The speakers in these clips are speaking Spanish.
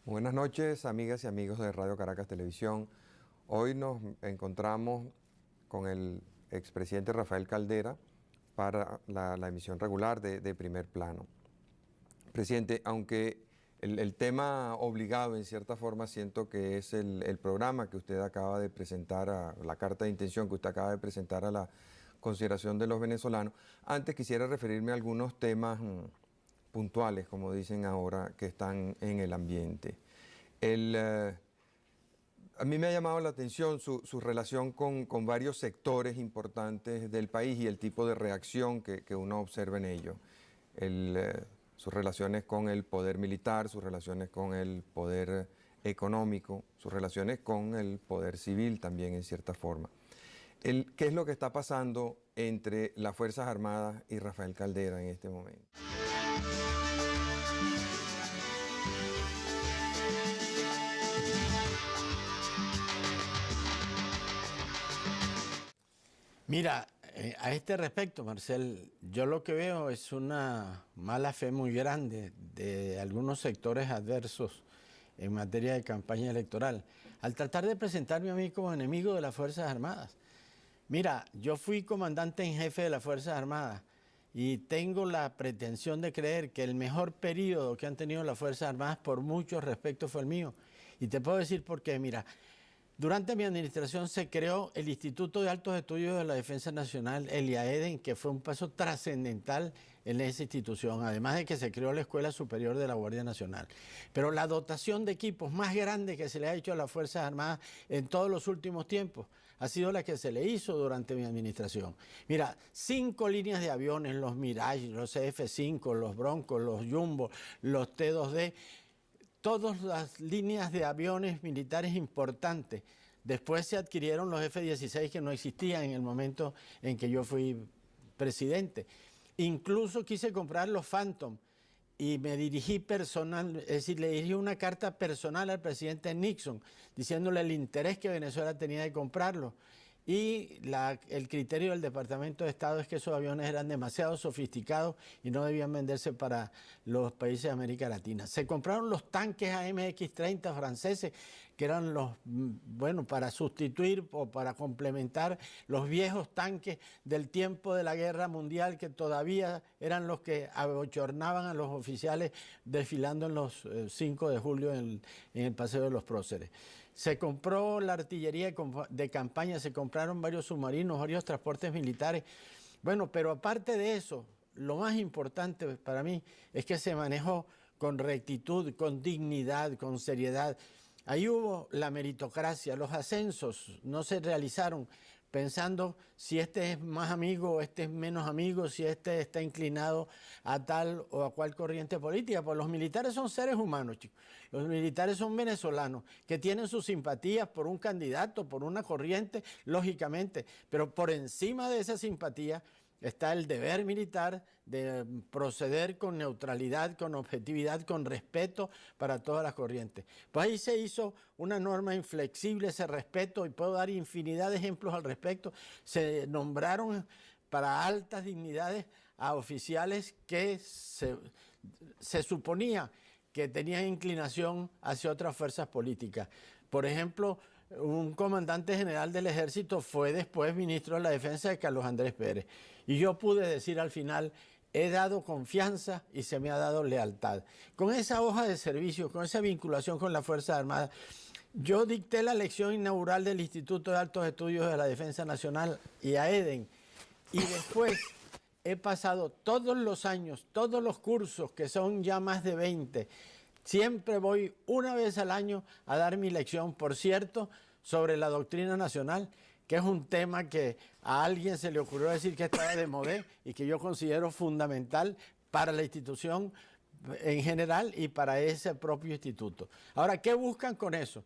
Buenas noches, amigas y amigos de Radio Caracas Televisión. Hoy nos encontramos con el expresidente Rafael Caldera para la emisión regular de Primer Plano. Presidente, aunque el tema obligado en cierta forma siento que es el programa que usted acaba de presentar, la carta de intención que usted acaba de presentar a la consideración de los venezolanos, antes quisiera referirme a algunos temas puntuales, como dicen ahora, que están en el ambiente. A mí me ha llamado la atención su relación con varios sectores importantes del país y el tipo de reacción que uno observa en ello. Sus relaciones con el poder militar, sus relaciones con el poder económico, sus relaciones con el poder civil también en cierta forma. ¿Qué es lo que está pasando entre las Fuerzas Armadas y Rafael Caldera en este momento? Mira, a este respecto, Marcel, yo lo que veo es una mala fe muy grande de algunos sectores adversos en materia de campaña electoral, al tratar de presentarme a mí como enemigo de las Fuerzas Armadas. Mira, yo fui comandante en jefe de las Fuerzas Armadas y tengo la pretensión de creer que el mejor periodo que han tenido las Fuerzas Armadas por muchos respectos fue el mío. Y te puedo decir por qué, mira. Durante mi administración se creó el Instituto de Altos Estudios de la Defensa Nacional, el IAEDEN, que fue un paso trascendental en esa institución, además de que se creó la Escuela Superior de la Guardia Nacional. Pero la dotación de equipos más grande que se le ha hecho a las Fuerzas Armadas en todos los últimos tiempos ha sido la que se le hizo durante mi administración. Mira, 5 líneas de aviones, los Mirage, los F-5, los Broncos, los Jumbo, los T-2D, todas las líneas de aviones militares importantes. Después se adquirieron los F-16 que no existían en el momento en que yo fui presidente. Incluso quise comprar los Phantom y me dirigí personal, es decir, le dirigí una carta personal al presidente Nixon diciéndole el interés que Venezuela tenía de comprarlo. Y el criterio del Departamento de Estado es que esos aviones eran demasiado sofisticados y no debían venderse para los países de América Latina. Se compraron los tanques AMX-30 franceses, que eran los, bueno, para sustituir o para complementar los viejos tanques del tiempo de la Guerra Mundial, que todavía eran los que abochornaban a los oficiales desfilando en los 5 de julio en el Paseo de los Próceres. Se compró la artillería de campaña, se compraron varios submarinos, varios transportes militares. Bueno, pero aparte de eso, lo más importante para mí es que se manejó con rectitud, con dignidad, con seriedad. Ahí hubo la meritocracia, los ascensos no se realizaron pensando si este es más amigo o este es menos amigo, si este está inclinado a tal o a cual corriente política. Pues los militares son seres humanos, chicos. Los militares son venezolanos que tienen sus simpatías por un candidato, por una corriente, lógicamente, pero por encima de esa simpatía está el deber militar de proceder con neutralidad, con objetividad, con respeto para todas las corrientes. Pues ahí se hizo una norma inflexible, ese respeto, y puedo dar infinidad de ejemplos al respecto. Se nombraron para altas dignidades a oficiales que se suponía que tenían inclinación hacia otras fuerzas políticas. Por ejemplo, un comandante general del ejército fue después ministro de la defensa de Carlos Andrés Pérez. Y yo pude decir al final, he dado confianza y se me ha dado lealtad. Con esa hoja de servicio, con esa vinculación con las Fuerzas Armadas, yo dicté la lección inaugural del Instituto de Altos Estudios de la Defensa Nacional, IAEDEN, y después he pasado todos los años, todos los cursos, que son ya más de 20, siempre voy una vez al año a dar mi lección, por cierto, sobre la doctrina nacional, que es un tema que a alguien se le ocurrió decir que estaba de moda y que yo considero fundamental para la institución en general y para ese propio instituto. Ahora, ¿qué buscan con eso?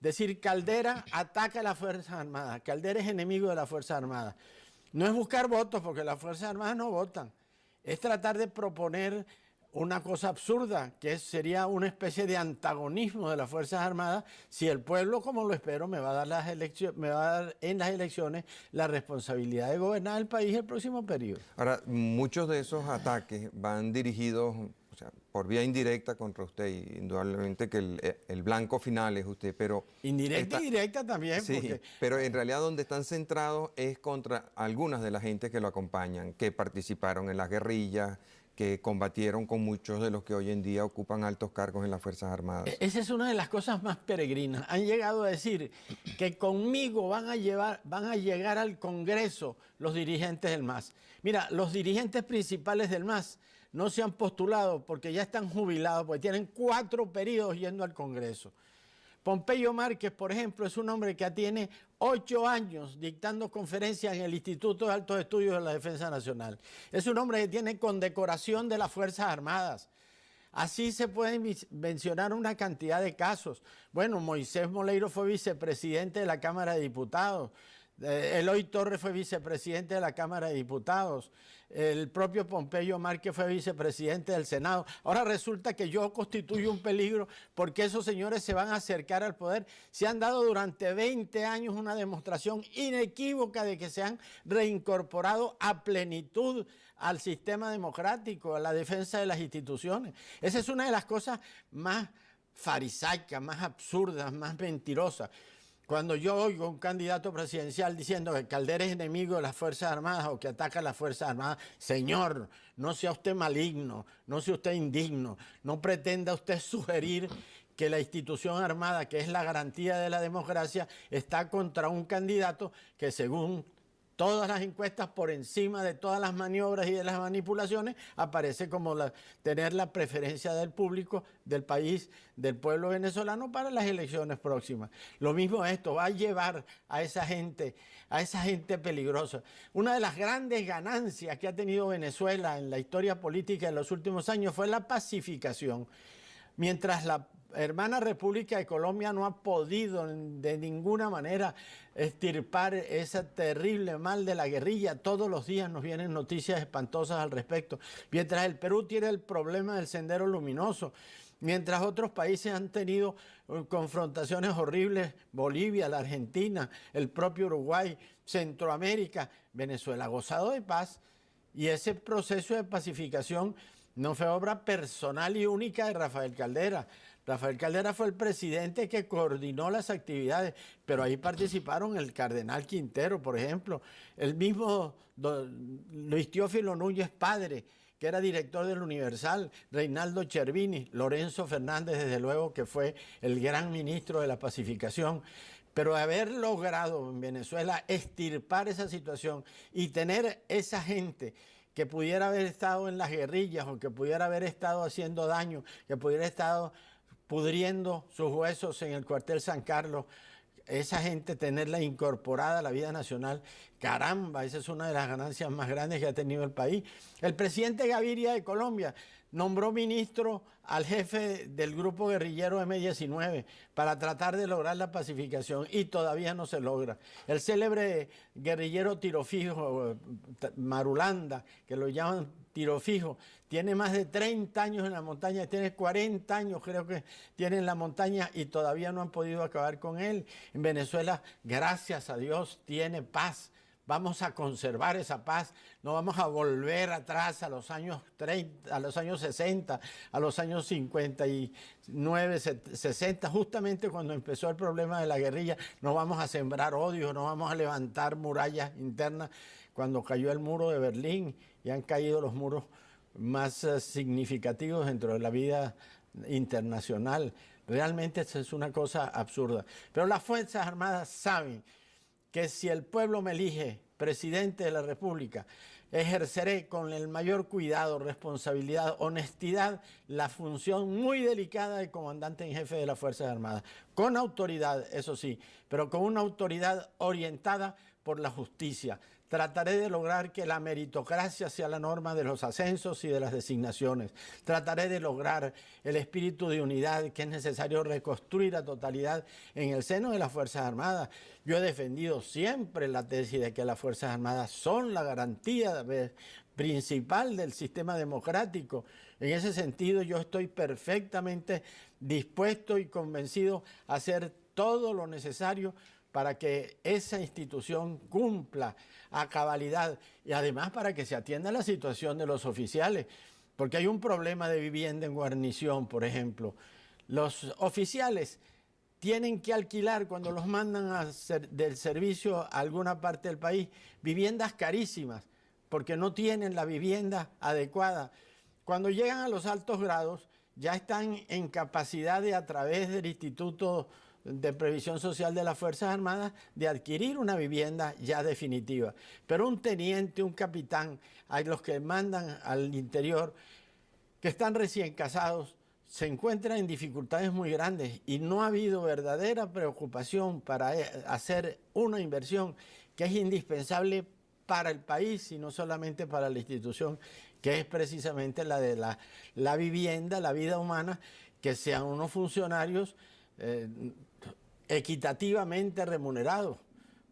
Decir, Caldera ataca a las Fuerzas Armadas, Caldera es enemigo de las Fuerzas Armadas. No es buscar votos, porque las Fuerzas Armadas no votan. Es tratar de proponer una cosa absurda, que sería una especie de antagonismo de las Fuerzas Armadas si el pueblo, como lo espero, me va a dar en las elecciones la responsabilidad de gobernar el país el próximo periodo. Ahora, muchos de esos ataques van dirigidos, sea, por vía indirecta contra usted, y indudablemente que el blanco final es usted, pero... Indirecta y directa también. Sí, porque, pero en realidad donde están centrados es contra algunas de las gentes que lo acompañan, que participaron en las guerrillas, que combatieron con muchos de los que hoy en día ocupan altos cargos en las Fuerzas Armadas. Esa es una de las cosas más peregrinas. Han llegado a decir que conmigo van a llegar al Congreso los dirigentes del MAS. Mira, los dirigentes principales del MAS no se han postulado porque ya están jubilados, porque tienen 4 periodos yendo al Congreso. Pompeyo Márquez, por ejemplo, es un hombre que tiene 8 años dictando conferencias en el Instituto de Altos Estudios de la Defensa Nacional. Es un hombre que tiene condecoración de las Fuerzas Armadas. Así se pueden mencionar una cantidad de casos. Bueno, Moisés Moleiro fue vicepresidente de la Cámara de Diputados. Eloy Torres fue vicepresidente de la Cámara de Diputados. El propio Pompeyo Márquez fue vicepresidente del Senado. Ahora resulta que yo constituyo un peligro porque esos señores se van a acercar al poder. Se han dado durante 20 años una demostración inequívoca de que se han reincorporado a plenitud al sistema democrático, a la defensa de las instituciones. Esa es una de las cosas más farisaicas, más absurdas, más mentirosas. Cuando yo oigo a un candidato presidencial diciendo que Caldera es enemigo de las Fuerzas Armadas o que ataca a las Fuerzas Armadas, señor, no sea usted maligno, no sea usted indigno, no pretenda usted sugerir que la institución armada, que es la garantía de la democracia, está contra un candidato que según todas las encuestas, por encima de todas las maniobras y de las manipulaciones, aparece como tener la preferencia del público, del país, del pueblo venezolano para las elecciones próximas. Lo mismo esto va a llevar a esa gente peligrosa. Una de las grandes ganancias que ha tenido Venezuela en la historia política de los últimos años fue la pacificación. Mientras la hermana República de Colombia no ha podido de ninguna manera extirpar ese terrible mal de la guerrilla. Todos los días nos vienen noticias espantosas al respecto. Mientras el Perú tiene el problema del Sendero Luminoso, mientras otros países han tenido confrontaciones horribles, Bolivia, la Argentina, el propio Uruguay, Centroamérica, Venezuela ha gozado de paz, y ese proceso de pacificación no fue obra personal y única de Rafael Caldera. Rafael Caldera fue el presidente que coordinó las actividades, pero ahí participaron el cardenal Quintero, por ejemplo, el mismo Luis Teófilo Núñez Padre, que era director del Universal, Reinaldo Chervini, Lorenzo Fernández, desde luego, que fue el gran ministro de la pacificación. Pero haber logrado en Venezuela extirpar esa situación y tener esa gente que pudiera haber estado en las guerrillas o que pudiera haber estado haciendo daño, que pudiera haber estado pudriendo sus huesos en el cuartel San Carlos, esa gente tenerla incorporada a la vida nacional, caramba, esa es una de las ganancias más grandes que ha tenido el país. El presidente Gaviria de Colombia nombró ministro al jefe del grupo guerrillero M-19 para tratar de lograr la pacificación y todavía no se logra. El célebre guerrillero Tiro Fijo, Marulanda, que lo llaman Tiro Fijo, tiene más de 30 años en la montaña, tiene 40 años creo que tiene en la montaña y todavía no han podido acabar con él. En Venezuela, gracias a Dios, tiene paz. Vamos a conservar esa paz, no vamos a volver atrás a los años 30, a los años 60, a los años 59, 60, justamente cuando empezó el problema de la guerrilla. No vamos a sembrar odio, no vamos a levantar murallas internas. Cuando cayó el muro de Berlín y han caído los muros más significativos dentro de la vida internacional, realmente eso es una cosa absurda. Pero las Fuerzas Armadas saben que si el pueblo me elige presidente de la República, ejerceré con el mayor cuidado, responsabilidad, honestidad, la función muy delicada de comandante en jefe de las Fuerzas Armadas. Con autoridad, eso sí, pero con una autoridad orientada por la justicia. Trataré de lograr que la meritocracia sea la norma de los ascensos y de las designaciones. Trataré de lograr el espíritu de unidad que es necesario reconstruir a totalidad en el seno de las Fuerzas Armadas. Yo he defendido siempre la tesis de que las Fuerzas Armadas son la garantía principal del sistema democrático. En ese sentido, yo estoy perfectamente dispuesto y convencido a hacer todo lo necesario para que esa institución cumpla a cabalidad y además para que se atienda la situación de los oficiales. porque hay un problema de vivienda en guarnición, por ejemplo. Los oficiales tienen que alquilar cuando los mandan del servicio a alguna parte del país viviendas carísimas, porque no tienen la vivienda adecuada. Cuando llegan a los altos grados, ya están en capacidad de, a través del Instituto de Previsión Social de las Fuerzas Armadas, de adquirir una vivienda ya definitiva. Pero un teniente, un capitán, a los que mandan al interior, que están recién casados, se encuentran en dificultades muy grandes y no ha habido verdadera preocupación para hacer una inversión que es indispensable para el país y no solamente para la institución, que es precisamente la de la vivienda, la vida humana, que sean unos funcionarios equitativamente remunerados,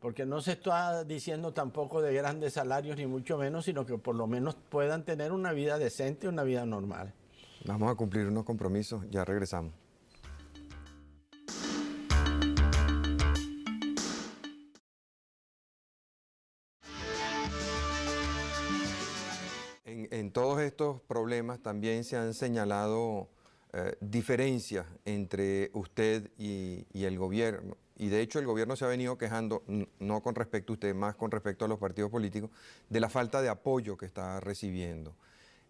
porque no se está diciendo tampoco de grandes salarios ni mucho menos, sino que por lo menos puedan tener una vida decente, una vida normal. Vamos a cumplir unos compromisos, ya regresamos. En todos estos problemas también se han señalado diferencias entre usted y el gobierno. Y de hecho el gobierno se ha venido quejando, no con respecto a usted, más con respecto a los partidos políticos, de la falta de apoyo que está recibiendo.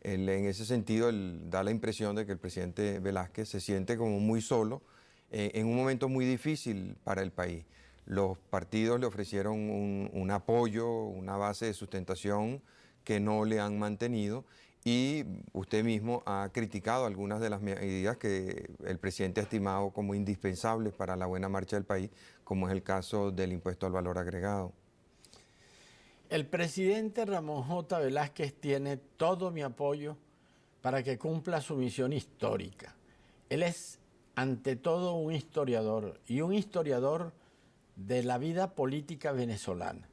En ese sentido, da la impresión de que el presidente Velázquez se siente como muy solo en un momento muy difícil para el país. Los partidos le ofrecieron un apoyo, una base de sustentación que no le han mantenido, y usted mismo ha criticado algunas de las medidas que el presidente ha estimado como indispensables para la buena marcha del país, como es el caso del impuesto al valor agregado. El presidente Ramón J. Velázquez tiene todo mi apoyo para que cumpla su misión histórica. Él es, ante todo, un historiador, y un historiador de la vida política venezolana.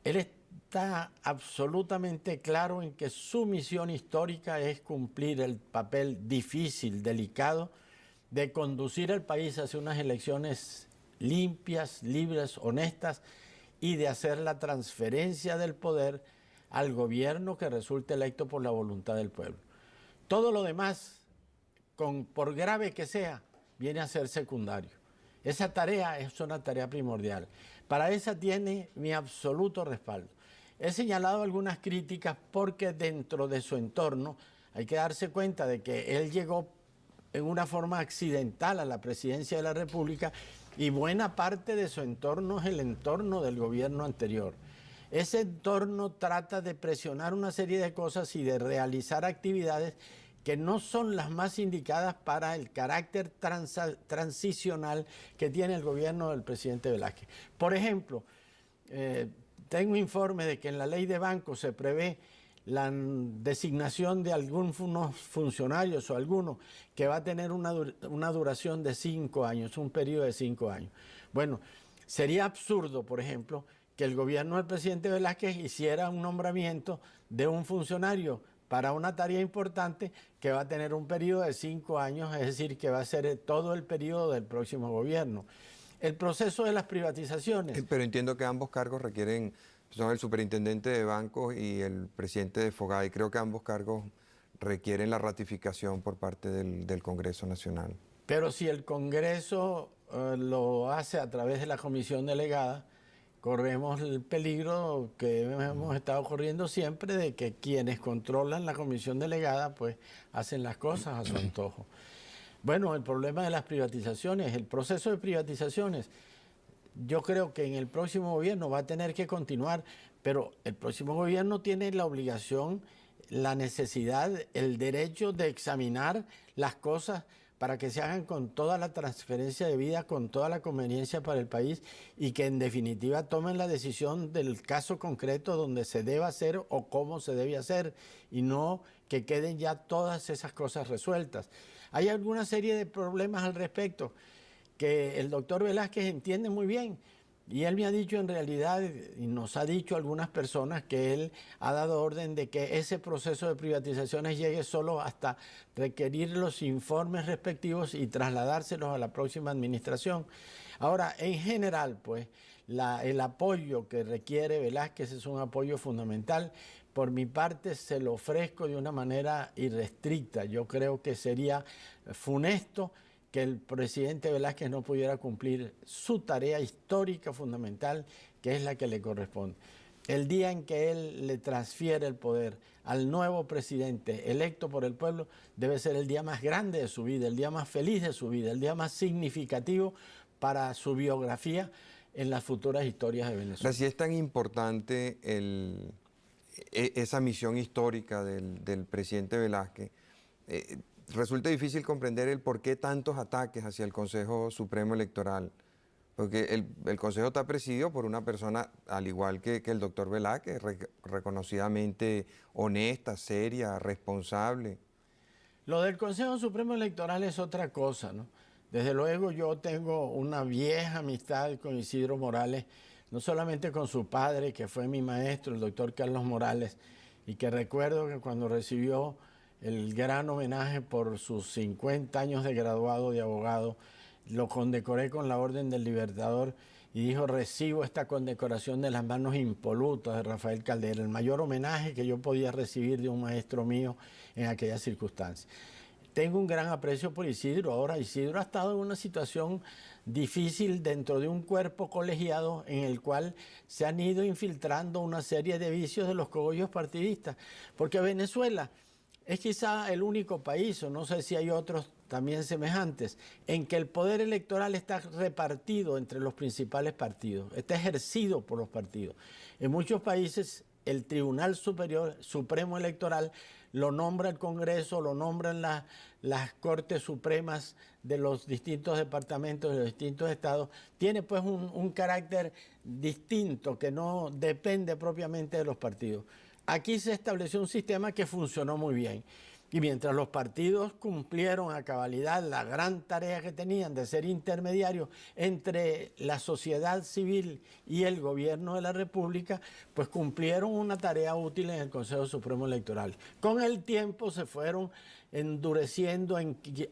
Él está absolutamente claro en que su misión histórica es cumplir el papel difícil, delicado, de conducir al país hacia unas elecciones limpias, libres, honestas, y de hacer la transferencia del poder al gobierno que resulte electo por la voluntad del pueblo. Todo lo demás, por grave que sea, viene a ser secundario. Esa tarea es una tarea primordial. Para esa tiene mi absoluto respaldo. He señalado algunas críticas porque dentro de su entorno hay que darse cuenta de que él llegó en una forma accidental a la presidencia de la República y buena parte de su entorno es el entorno del gobierno anterior. Ese entorno trata de presionar una serie de cosas y de realizar actividades que no son las más indicadas para el carácter transicional que tiene el gobierno del presidente Velázquez. Por ejemplo, tengo un informe de que en la ley de bancos se prevé la designación de algunos funcionarios o alguno que va a tener una duración de 5 años, un periodo de 5 años. Bueno, sería absurdo, por ejemplo, que el gobierno del presidente Velázquez hiciera un nombramiento de un funcionario para una tarea importante que va a tener un periodo de 5 años, es decir, que va a ser todo el periodo del próximo gobierno. El proceso de las privatizaciones. Pero entiendo que ambos cargos requieren, son el superintendente de bancos y el presidente de FOGAI. Creo que ambos cargos requieren la ratificación por parte del Congreso Nacional. Pero si el Congreso lo hace a través de la comisión delegada, corremos el peligro que hemos estado corriendo siempre de que quienes controlan la comisión delegada pues hacen las cosas a su antojo. Bueno, el problema de las privatizaciones, el proceso de privatizaciones, yo creo que en el próximo gobierno va a tener que continuar, pero el próximo gobierno tiene la obligación, la necesidad, el derecho de examinar las cosas para que se hagan con toda la transferencia de vida, con toda la conveniencia para el país y que en definitiva tomen la decisión del caso concreto donde se deba hacer o cómo se debe hacer y no que queden ya todas esas cosas resueltas. Hay alguna serie de problemas al respecto que el doctor Velázquez entiende muy bien y él me ha dicho en realidad, y nos ha dicho algunas personas, que él ha dado orden de que ese proceso de privatizaciones llegue solo hasta requerir los informes respectivos y trasladárselos a la próxima administración. Ahora, en general, pues, el apoyo que requiere Velázquez es un apoyo fundamental, por mi parte se lo ofrezco de una manera irrestricta. Yo creo que sería funesto que el presidente Velázquez no pudiera cumplir su tarea histórica fundamental, que es la que le corresponde. El día en que él le transfiere el poder al nuevo presidente electo por el pueblo debe ser el día más grande de su vida, el día más feliz de su vida, el día más significativo para su biografía en las futuras historias de Venezuela. Si es tan importante esa misión histórica del presidente Velázquez, resulta difícil comprender el por qué tantos ataques hacia el Consejo Supremo Electoral, porque el Consejo está presidido por una persona, al igual que el doctor Velázquez, reconocidamente honesta, seria, responsable. Lo del Consejo Supremo Electoral es otra cosa, ¿no? Desde luego yo tengo una vieja amistad con Isidro Morales, no solamente con su padre, que fue mi maestro, el doctor Carlos Morales, y que recuerdo que cuando recibió el gran homenaje por sus 50 años de graduado de abogado, lo condecoré con la Orden del Libertador y dijo: recibo esta condecoración de las manos impolutas de Rafael Caldera, el mayor homenaje que yo podía recibir de un maestro mío en aquellas circunstancias. Tengo un gran aprecio por Isidro. Ahora, Isidro ha estado en una situación difícil dentro de un cuerpo colegiado en el cual se han ido infiltrando una serie de vicios de los cogollos partidistas, porque Venezuela es quizá el único país, o no sé si hay otros también semejantes, en que el poder electoral está repartido entre los principales partidos, está ejercido por los partidos. En muchos países el Tribunal Supremo Electoral lo nombra el Congreso, lo nombran las Cortes Supremas de los distintos departamentos, de los distintos estados. Tiene pues un carácter distinto que no depende propiamente de los partidos. Aquí se estableció un sistema que funcionó muy bien. Y mientras los partidos cumplieron a cabalidad la gran tarea que tenían de ser intermediarios entre la sociedad civil y el gobierno de la República, pues cumplieron una tarea útil en el Consejo Supremo Electoral. Con el tiempo se fueron endureciendo,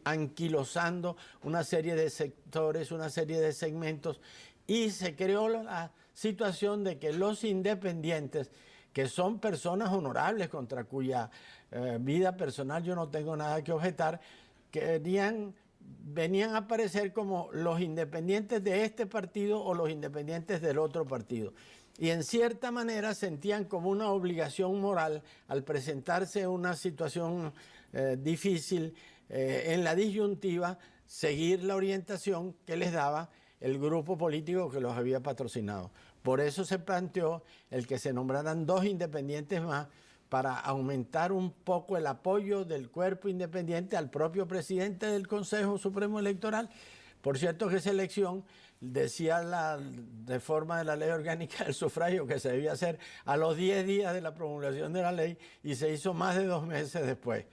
anquilosando una serie de sectores, una serie de segmentos, y se creó la situación de que los independientes, que son personas honorables contra cuya vida personal yo no tengo nada que objetar, venían a aparecer como los independientes de este partido o los independientes del otro partido. Y en cierta manera sentían como una obligación moral, al presentarse una situación difícil en la disyuntiva, seguir la orientación que les daba el grupo político que los había patrocinado. Por eso se planteó el que se nombraran 2 independientes más, para aumentar un poco el apoyo del cuerpo independiente al propio presidente del Consejo Supremo Electoral. Por cierto que esa elección, decía la reforma de la ley orgánica del sufragio, que se debía hacer a los 10 días de la promulgación de la ley, y se hizo más de 2 meses después,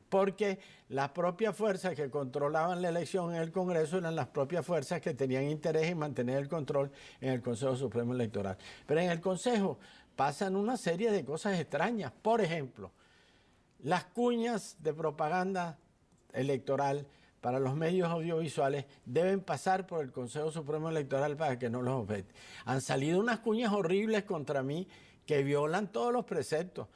porque las propias fuerzas que controlaban la elección en el Congreso eran las propias fuerzas que tenían interés en mantener el control en el Consejo Supremo Electoral. Pero en el Consejo pasan una serie de cosas extrañas. Por ejemplo, las cuñas de propaganda electoral para los medios audiovisuales deben pasar por el Consejo Supremo Electoral para que no los objete. Han salido unas cuñas horribles contra mí que violan todos los preceptos.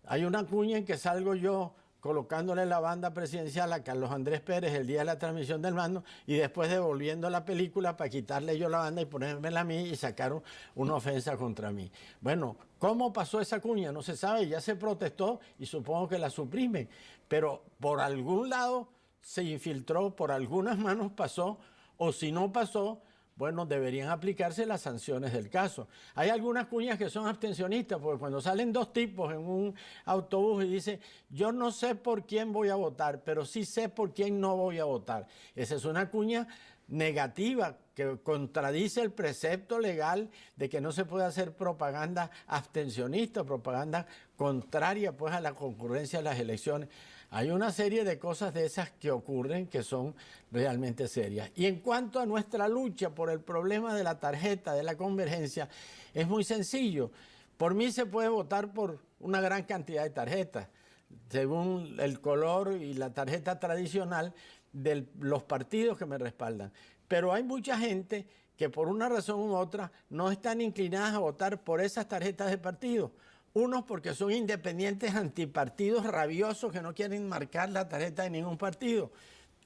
Hay una cuña en que salgo yo colocándole la banda presidencial a Carlos Andrés Pérez el día de la transmisión del mando y después devolviendo la película para quitarle yo la banda y ponérmela a mí y sacar una ofensa contra mí. Bueno, ¿cómo pasó esa cuña? No se sabe, ya se protestó y supongo que la suprimen, pero por algún lado se infiltró, por algunas manos pasó, o si no pasó, bueno, deberían aplicarse las sanciones del caso. Hay algunas cuñas que son abstencionistas, porque cuando salen 2 tipos en un autobús y dicen: yo no sé por quién voy a votar, pero sí sé por quién no voy a votar. Esa es una cuña negativa que contradice el precepto legal de que no se puede hacer propaganda abstencionista, propaganda contraria pues a la concurrencia de las elecciones. Hay una serie de cosas de esas que ocurren que son realmente serias. Y en cuanto a nuestra lucha por el problema de la tarjeta, de la convergencia, es muy sencillo. Por mí se puede votar por una gran cantidad de tarjetas, según el color y la tarjeta tradicional de los partidos que me respaldan. Pero hay mucha gente que por una razón u otra no están inclinadas a votar por esas tarjetas de partido, Unos porque son independientes antipartidos rabiosos que no quieren marcar la tarjeta de ningún partido.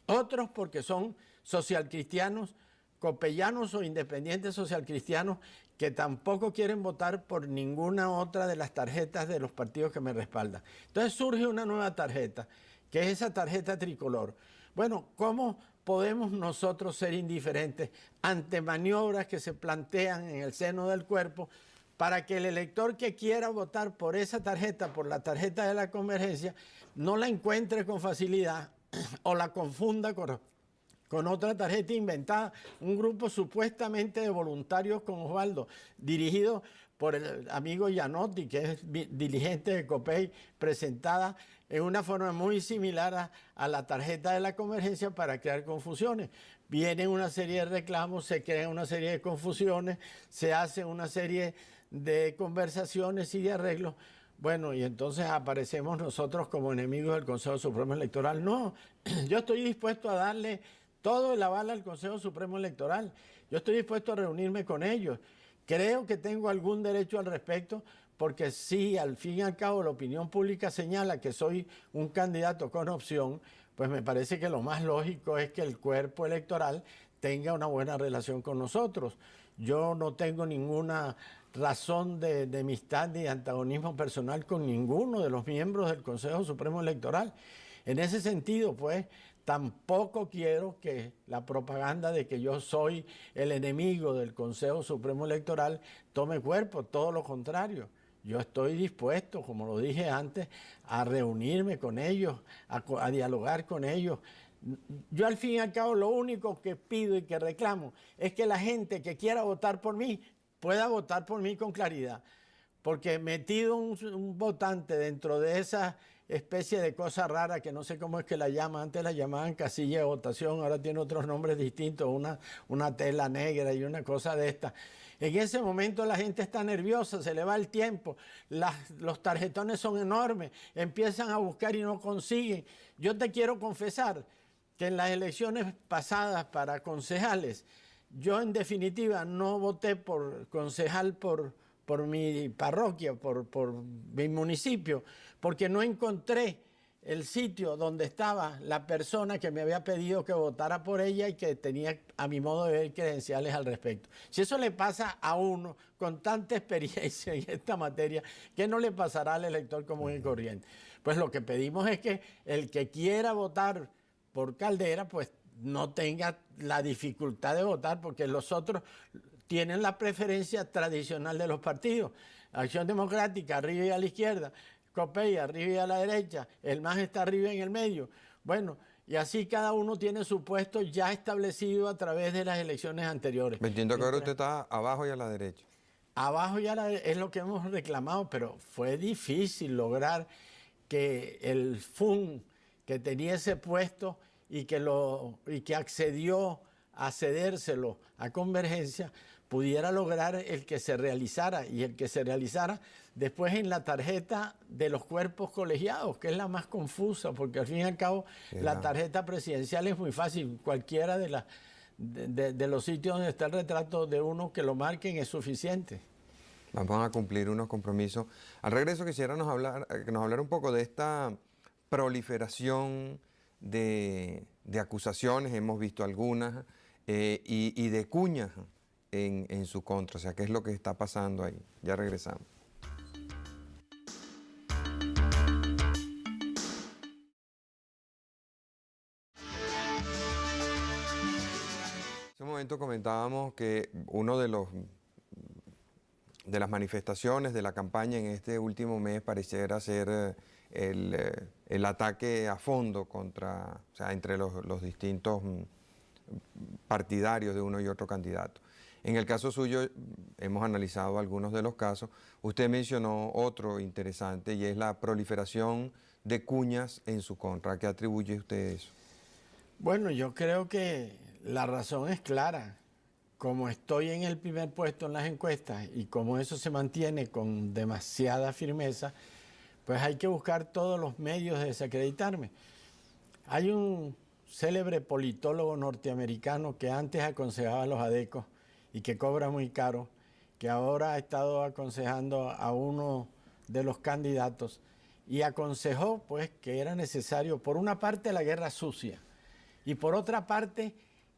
Otros porque son socialcristianos, copellanos o independientes socialcristianos que tampoco quieren votar por ninguna otra de las tarjetas de los partidos que me respaldan. Entonces surge una nueva tarjeta, que es esa tarjeta tricolor. Bueno, ¿cómo podemos nosotros ser indiferentes ante maniobras que se plantean en el seno del cuerpo para que el elector que quiera votar por esa tarjeta, por la tarjeta de la Convergencia, no la encuentre con facilidad o la confunda con otra tarjeta inventada? Un grupo supuestamente de voluntarios con Osvaldo, dirigido por el amigo Gianotti, que es dirigente de COPEI, presentada en una forma muy similar a la tarjeta de la Convergencia para crear confusiones. Vienen una serie de reclamos, se crean una serie de confusiones, se hace una serie de conversaciones y de arreglos. Bueno, y entonces aparecemos nosotros como enemigos del Consejo Supremo Electoral. No, yo estoy dispuesto a darle todo el aval al Consejo Supremo Electoral. Yo estoy dispuesto a reunirme con ellos. Creo que tengo algún derecho al respecto, porque si al fin y al cabo la opinión pública señala que soy un candidato con opción, pues me parece que lo más lógico es que el cuerpo electoral tenga una buena relación con nosotros. Yo no tengo ninguna razón de amistad ni de antagonismo personal con ninguno de los miembros del Consejo Supremo Electoral. En ese sentido, pues, tampoco quiero que la propaganda de que yo soy el enemigo del Consejo Supremo Electoral tome cuerpo, todo lo contrario. Yo estoy dispuesto, como lo dije antes, a reunirme con ellos, a dialogar con ellos. Yo al fin y al cabo lo único que pido y que reclamo es que la gente que quiera votar por mí pueda votar por mí con claridad. Porque metido un votante dentro de esa especie de cosa rara que no sé cómo es que la llaman, antes la llamaban casilla de votación, ahora tiene otros nombres distintos, una tela negra y una cosa de esta. En ese momento la gente está nerviosa, se le va el tiempo, los tarjetones son enormes, empiezan a buscar y no consiguen. Yo te quiero confesar que en las elecciones pasadas para concejales, yo en definitiva no voté por concejal por mi parroquia, por mi municipio, porque no encontré el sitio donde estaba la persona que me había pedido que votara por ella y que tenía, a mi modo de ver, credenciales al respecto. Si eso le pasa a uno con tanta experiencia en esta materia, ¿qué no le pasará al elector común y corriente? Pues lo que pedimos es que el que quiera votar por Caldera, pues no tenga la dificultad de votar, porque los otros tienen la preferencia tradicional de los partidos. Acción Democrática, arriba y a la izquierda, COPEI, arriba y a la derecha, el MAS está arriba en el medio. Bueno, y así cada uno tiene su puesto ya establecido a través de las elecciones anteriores. Me entiendo que ahora usted está abajo y a la derecha. Abajo y a la derecha es lo que hemos reclamado, pero fue difícil lograr que el FUN, que tenía ese puesto y que accedió a cedérselo a Convergencia, pudiera lograr el que se realizara, y el que se realizara después en la tarjeta de los cuerpos colegiados, que es la más confusa, porque al fin y al cabo la tarjeta presidencial es muy fácil, cualquiera de los sitios donde está el retrato de uno que lo marquen es suficiente. Vamos a cumplir unos compromisos. Al regreso quisiera que nos hablara un poco de esta proliferación de acusaciones, hemos visto algunas, y de cuñas en su contra. O sea, ¿qué es lo que está pasando ahí? Ya regresamos. En ese momento comentábamos que uno de las manifestaciones de la campaña en este último mes pareciera ser el ataque a fondo entre los distintos partidarios de uno y otro candidato. En el caso suyo, hemos analizado algunos de los casos. Usted mencionó otro interesante y es la proliferación de cuñas en su contra. ¿A qué atribuye usted eso? Bueno, yo creo que la razón es clara. Como estoy en el primer puesto en las encuestas y como eso se mantiene con demasiada firmeza, pues hay que buscar todos los medios de desacreditarme. Hay un célebre politólogo norteamericano que antes aconsejaba a los adecos y que cobra muy caro, que ahora ha estado aconsejando a uno de los candidatos y aconsejó pues que era necesario, por una parte, la guerra sucia y por otra parte,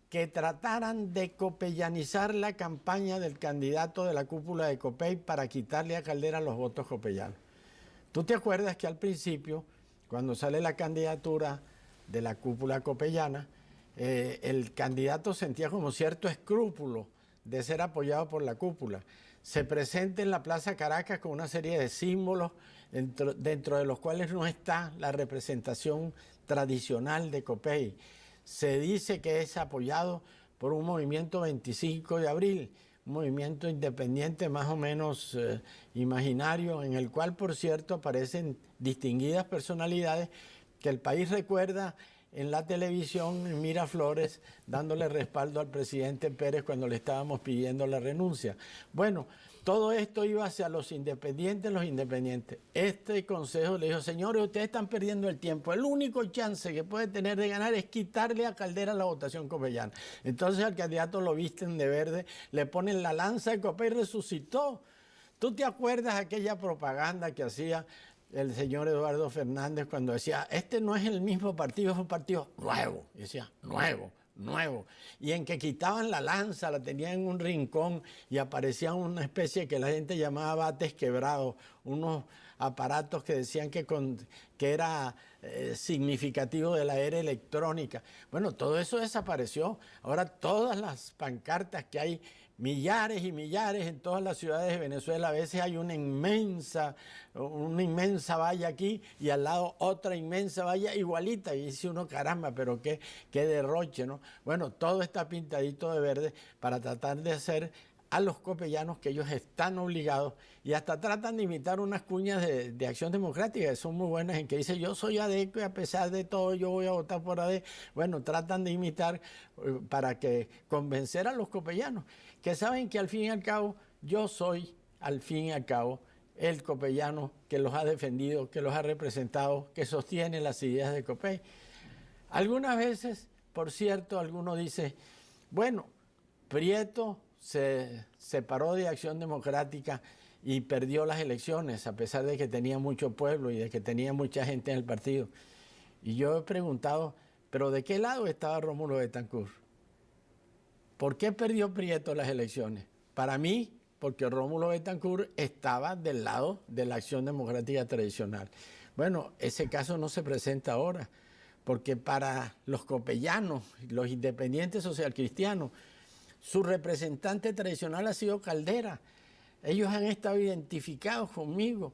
que trataran de copellanizar la campaña del candidato de la cúpula de Copey para quitarle a Caldera los votos copellanos. ¿Tú te acuerdas que al principio, cuando sale la candidatura de la cúpula copellana, el candidato sentía como cierto escrúpulo de ser apoyado por la cúpula? Se presenta en la Plaza Caracas con una serie de símbolos dentro de los cuales no está la representación tradicional de Copey. Se dice que es apoyado por un movimiento 25 de abril, un movimiento independiente más o menos imaginario, en el cual, por cierto, aparecen distinguidas personalidades que el país recuerda en la televisión, en Miraflores, dándole respaldo al presidente Pérez cuando le estábamos pidiendo la renuncia. Bueno, todo esto iba hacia los independientes. Este consejo le dijo: señores, ustedes están perdiendo el tiempo. El único chance que puede tener de ganar es quitarle a Caldera la votación copellana. Entonces al candidato lo visten de verde, le ponen la lanza de Copey y resucitó. ¿Tú te acuerdas aquella propaganda que hacía el señor Eduardo Fernández cuando decía: este no es el mismo partido, es un partido nuevo? Y decía: nuevo. Y en que quitaban la lanza, la tenían en un rincón y aparecían una especie que la gente llamaba bates quebrados, unos aparatos que decían que era significativo de la era electrónica. Bueno, todo eso desapareció. Ahora todas las pancartas que hay, millares y millares en todas las ciudades de Venezuela, a veces hay una inmensa valla aquí y al lado otra inmensa valla igualita, y dice uno: caramba, pero qué derroche, ¿no? Bueno, todo está pintadito de verde para tratar de hacer a los copellanos que ellos están obligados, y hasta tratan de imitar unas cuñas de Acción Democrática que son muy buenas, en que dice: yo soy ADECO y a pesar de todo yo voy a votar por ADE. Bueno, tratan de imitar para que convencer a los copellanos, que saben que al fin y al cabo yo soy, al fin y al cabo, el copellano que los ha defendido, que los ha representado, que sostiene las ideas de Copey. Algunas veces, por cierto, alguno dice: bueno, Prieto se separó de Acción Democrática y perdió las elecciones, a pesar de que tenía mucho pueblo y de que tenía mucha gente en el partido. Y yo he preguntado: ¿pero de qué lado estaba Rómulo Betancourt? ¿Por qué perdió Prieto las elecciones? Para mí, porque Rómulo Betancourt estaba del lado de la Acción Democrática tradicional. Bueno, ese caso no se presenta ahora, porque para los copellanos, los independientes socialcristianos, su representante tradicional ha sido Caldera. Ellos han estado identificados conmigo.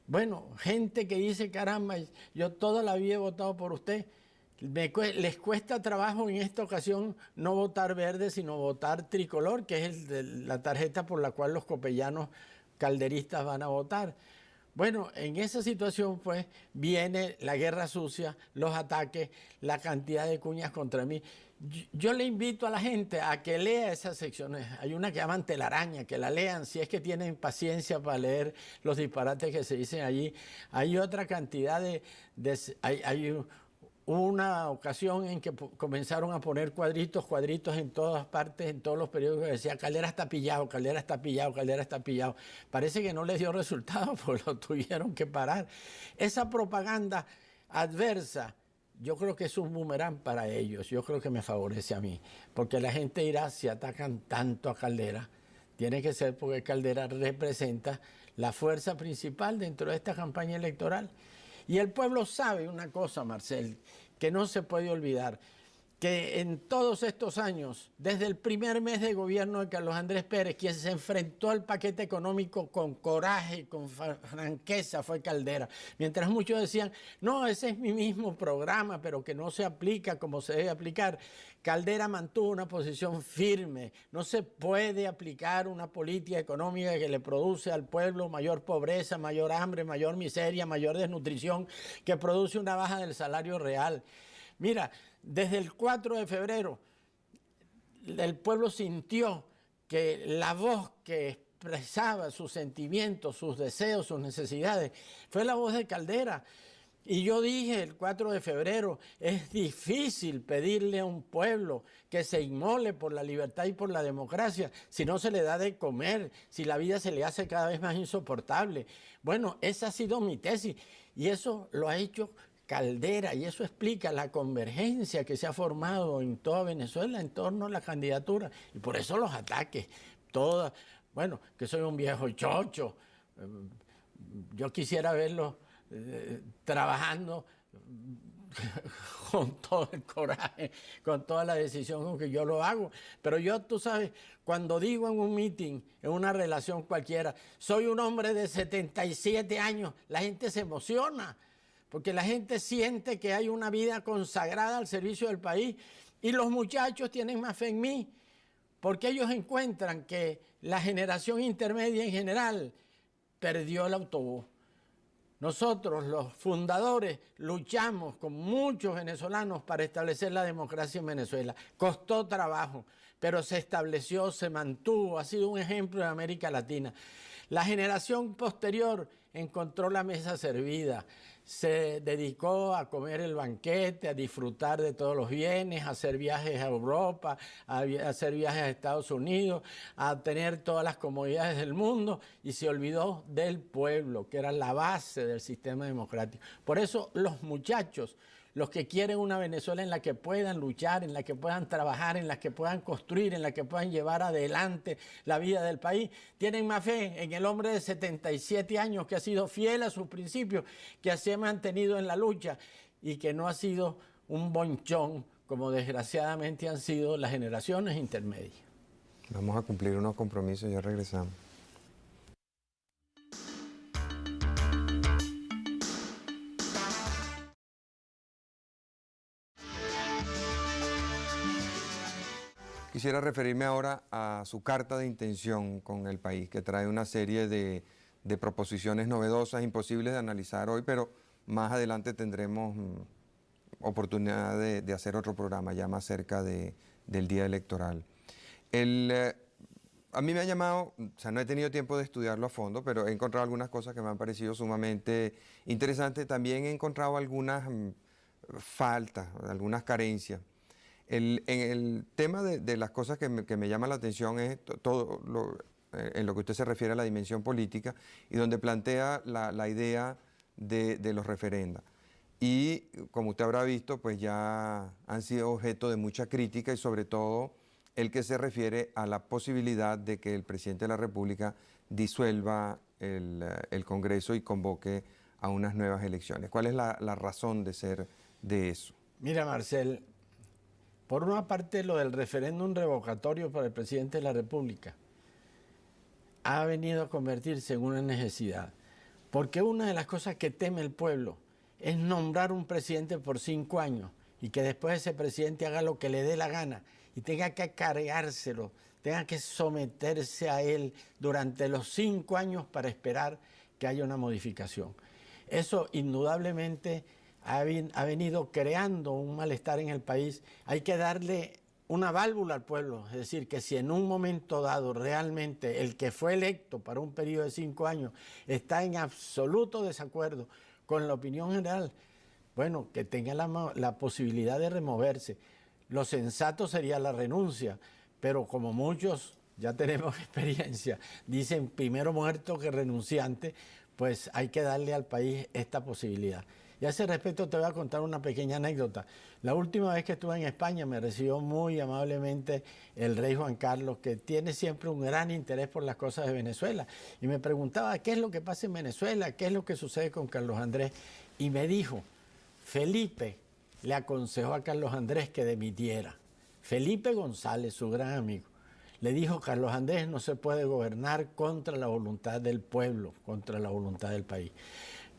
Bueno, gente que dice: caramba, yo toda la vida he votado por usted. Les cuesta trabajo en esta ocasión no votar verde, sino votar tricolor, que es la tarjeta por la cual los copellanos calderistas van a votar. Bueno, en esa situación pues viene la guerra sucia, los ataques, la cantidad de cuñas contra mí. Yo le invito a la gente a que lea esas secciones. Hay una que llaman telaraña, que la lean si es que tienen paciencia para leer los disparates que se dicen allí. Hay otra cantidad hay una ocasión en que comenzaron a poner cuadritos en todas partes, en todos los periódicos, que decía: Caldera está pillado, Caldera está pillado, Caldera está pillado. Parece que no les dio resultado, porque lo tuvieron que parar. Esa propaganda adversa, yo creo que es un boomerang para ellos. Yo creo que me favorece a mí, porque la gente dirá: si atacan tanto a Caldera, tiene que ser porque Caldera representa la fuerza principal dentro de esta campaña electoral. Y el pueblo sabe una cosa, Marcel, que no se puede olvidar: que en todos estos años, desde el primer mes de gobierno de Carlos Andrés Pérez, quien se enfrentó al paquete económico con coraje, con franqueza, fue Caldera. Mientras muchos decían: no, ese es mi mismo programa, pero que no se aplica como se debe aplicar, Caldera mantuvo una posición firme. No se puede aplicar una política económica que le produce al pueblo mayor pobreza, mayor hambre, mayor miseria, mayor desnutrición, que produce una baja del salario real. Mira, desde el 4 de febrero el pueblo sintió que la voz que expresaba sus sentimientos, sus deseos, sus necesidades, fue la voz de Caldera. Y yo dije el 4 de febrero, es difícil pedirle a un pueblo que se inmole por la libertad y por la democracia si no se le da de comer, si la vida se le hace cada vez más insoportable. Bueno, esa ha sido mi tesis y eso lo ha hecho Caldera y eso explica la convergencia que se ha formado en toda Venezuela en torno a la candidatura y por eso los ataques, todas, bueno, que soy un viejo chocho, yo quisiera verlo trabajando con todo el coraje, con toda la decisión con que yo lo hago. Pero yo, tú sabes, cuando digo en un meeting, en una relación cualquiera, soy un hombre de 77 años, la gente se emociona, porque la gente siente que hay una vida consagrada al servicio del país y los muchachos tienen más fe en mí, porque ellos encuentran que la generación intermedia en general perdió el autobús. Nosotros, los fundadores, luchamos con muchos venezolanos para establecer la democracia en Venezuela. Costó trabajo, pero se estableció, se mantuvo, ha sido un ejemplo en América Latina. La generación posterior encontró la mesa servida, se dedicó a comer el banquete, a disfrutar de todos los bienes, a hacer viajes a Europa, a hacer viajes a Estados Unidos, a tener todas las comodidades del mundo y se olvidó del pueblo, que era la base del sistema democrático. Por eso los muchachos, los que quieren una Venezuela en la que puedan luchar, en la que puedan trabajar, en la que puedan construir, en la que puedan llevar adelante la vida del país, tienen más fe en el hombre de 77 años que ha sido fiel a sus principios, que se ha mantenido en la lucha y que no ha sido un bonchón como desgraciadamente han sido las generaciones intermedias. Vamos a cumplir unos compromisos y ya regresamos. Quisiera referirme ahora a su carta de intención con el país, que trae una serie de proposiciones novedosas, imposibles de analizar hoy, pero más adelante tendremos oportunidad de hacer otro programa ya más cerca del día electoral. A mí me ha llamado, o sea, no he tenido tiempo de estudiarlo a fondo, pero he encontrado algunas cosas que me han parecido sumamente interesantes. También he encontrado algunas faltas, algunas carencias. En el tema de las cosas que me llama la atención es todo en lo que usted se refiere a la dimensión política y donde plantea la idea de los referendas. Y como usted habrá visto, pues ya han sido objeto de mucha crítica y sobre todo el que se refiere a la posibilidad de que el presidente de la República disuelva el Congreso y convoque a unas nuevas elecciones. ¿Cuál es la razón de ser de eso? Mira, Marcel, por una parte, lo del referéndum revocatorio para el presidente de la República ha venido a convertirse en una necesidad, porque una de las cosas que teme el pueblo es nombrar un presidente por 5 años y que después ese presidente haga lo que le dé la gana y tenga que cargárselo, tenga que someterse a él durante los 5 años para esperar que haya una modificación. Eso indudablemente ha venido creando un malestar en el país. Hay que darle una válvula al pueblo, es decir, que si en un momento dado realmente el que fue electo para un periodo de 5 años está en absoluto desacuerdo con la opinión general, bueno, que tenga la posibilidad de removerse. Lo sensato sería la renuncia, pero como muchos ya tenemos experiencia, dicen primero muerto que renunciante, pues hay que darle al país esta posibilidad. Y a ese respecto te voy a contar una pequeña anécdota. La última vez que estuve en España me recibió muy amablemente el rey Juan Carlos, que tiene siempre un gran interés por las cosas de Venezuela. Y me preguntaba qué es lo que pasa en Venezuela, qué es lo que sucede con Carlos Andrés. Y me dijo, Felipe le aconsejó a Carlos Andrés que dimitiera. Felipe González, su gran amigo, le dijo, Carlos Andrés no se puede gobernar contra la voluntad del pueblo, contra la voluntad del país.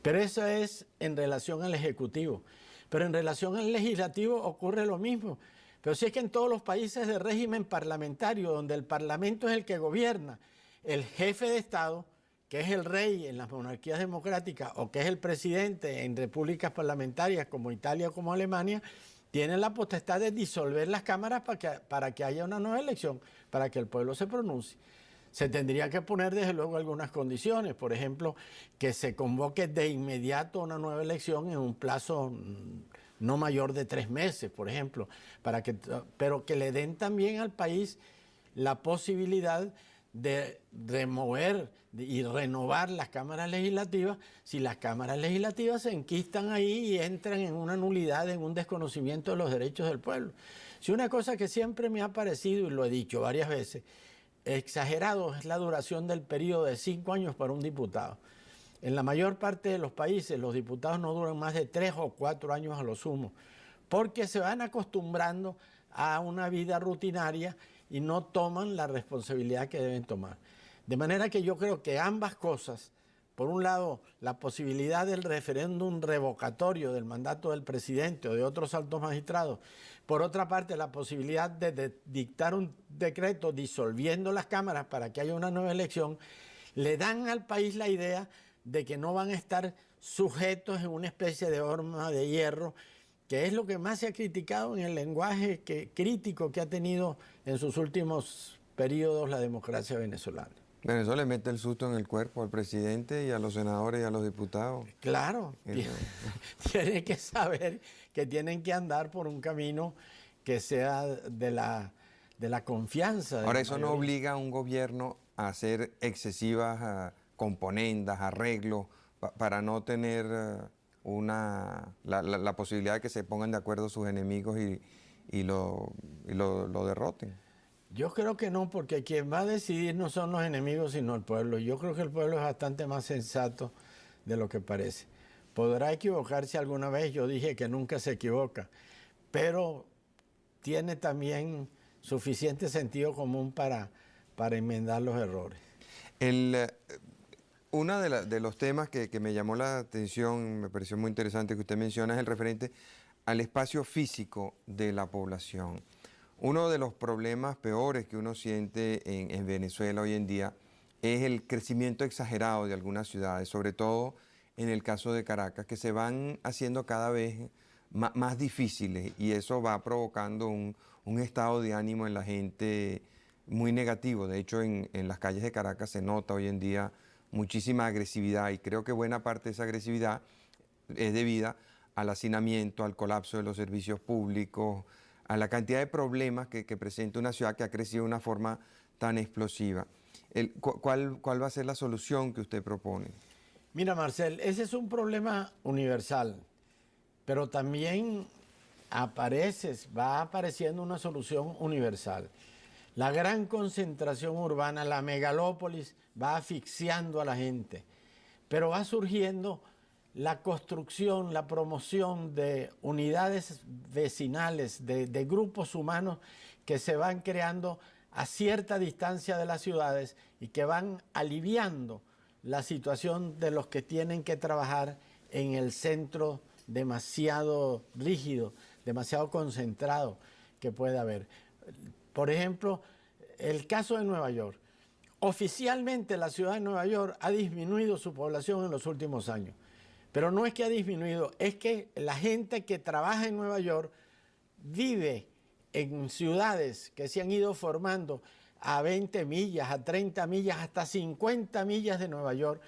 Pero eso es en relación al Ejecutivo. Pero en relación al Legislativo ocurre lo mismo. Pero si es que en todos los países de régimen parlamentario, donde el Parlamento es el que gobierna, el jefe de Estado, que es el rey en las monarquías democráticas, o que es el presidente en repúblicas parlamentarias como Italia o como Alemania, tienen la potestad de disolver las cámaras para que haya una nueva elección, para que el pueblo se pronuncie. Se tendría que poner desde luego algunas condiciones, por ejemplo, que se convoque de inmediato una nueva elección en un plazo no mayor de 3 meses, por ejemplo, pero que le den también al país la posibilidad de remover y renovar las cámaras legislativas si las cámaras legislativas se enquistan ahí y entran en una nulidad, en un desconocimiento de los derechos del pueblo. Si una cosa que siempre me ha parecido, y lo he dicho varias veces, exagerado es la duración del periodo de 5 años para un diputado. En la mayor parte de los países los diputados no duran más de 3 o 4 años a lo sumo, porque se van acostumbrando a una vida rutinaria y no toman la responsabilidad que deben tomar. De manera que yo creo que ambas cosas, por un lado, la posibilidad del referéndum revocatorio del mandato del presidente o de otros altos magistrados, por otra parte, la posibilidad de dictar un decreto disolviendo las cámaras para que haya una nueva elección, le dan al país la idea de que no van a estar sujetos en una especie de horma de hierro, que es lo que más se ha criticado en el lenguaje crítico que ha tenido en sus últimos periodos la democracia venezolana. Bueno, eso le mete el susto en el cuerpo al presidente y a los senadores y a los diputados. Claro, tienen que saber que tienen que andar por un camino que sea de la confianza. Ahora, eso no obliga a un gobierno a hacer excesivas componendas, arreglos, para no tener la posibilidad de que se pongan de acuerdo sus enemigos y lo derroten. Yo creo que no, porque quien va a decidir no son los enemigos, sino el pueblo. Yo creo que el pueblo es bastante más sensato de lo que parece. Podrá equivocarse alguna vez, yo dije que nunca se equivoca, pero tiene también suficiente sentido común para enmendar los errores. Uno de los temas que me llamó la atención, me pareció muy interesante que usted menciona, es el referente al espacio físico de la población. Uno de los problemas peores que uno siente en Venezuela hoy en día es el crecimiento exagerado de algunas ciudades, sobre todo en el caso de Caracas, que se van haciendo cada vez más difíciles, y eso va provocando un estado de ánimo en la gente muy negativo. De hecho, en las calles de Caracas se nota hoy en día muchísima agresividad, y creo que buena parte de esa agresividad es debida al hacinamiento, al colapso de los servicios públicos, a la cantidad de problemas que presenta una ciudad que ha crecido de una forma tan explosiva. ¿Cuál va a ser la solución que usted propone? Mira, Marcel, ese es un problema universal, pero también va apareciendo una solución universal. La gran concentración urbana, la megalópolis, va asfixiando a la gente, pero va surgiendo la construcción, la promoción de unidades vecinales, de grupos humanos que se van creando a cierta distancia de las ciudades y que van aliviando la situación de los que tienen que trabajar en el centro demasiado rígido, demasiado concentrado que puede haber. Por ejemplo, el caso de Nueva York. Oficialmente la ciudad de Nueva York ha disminuido su población en los últimos años. Pero no es que ha disminuido, es que la gente que trabaja en Nueva York vive en ciudades que se han ido formando a 20 millas, a 30 millas, hasta 50 millas de Nueva York,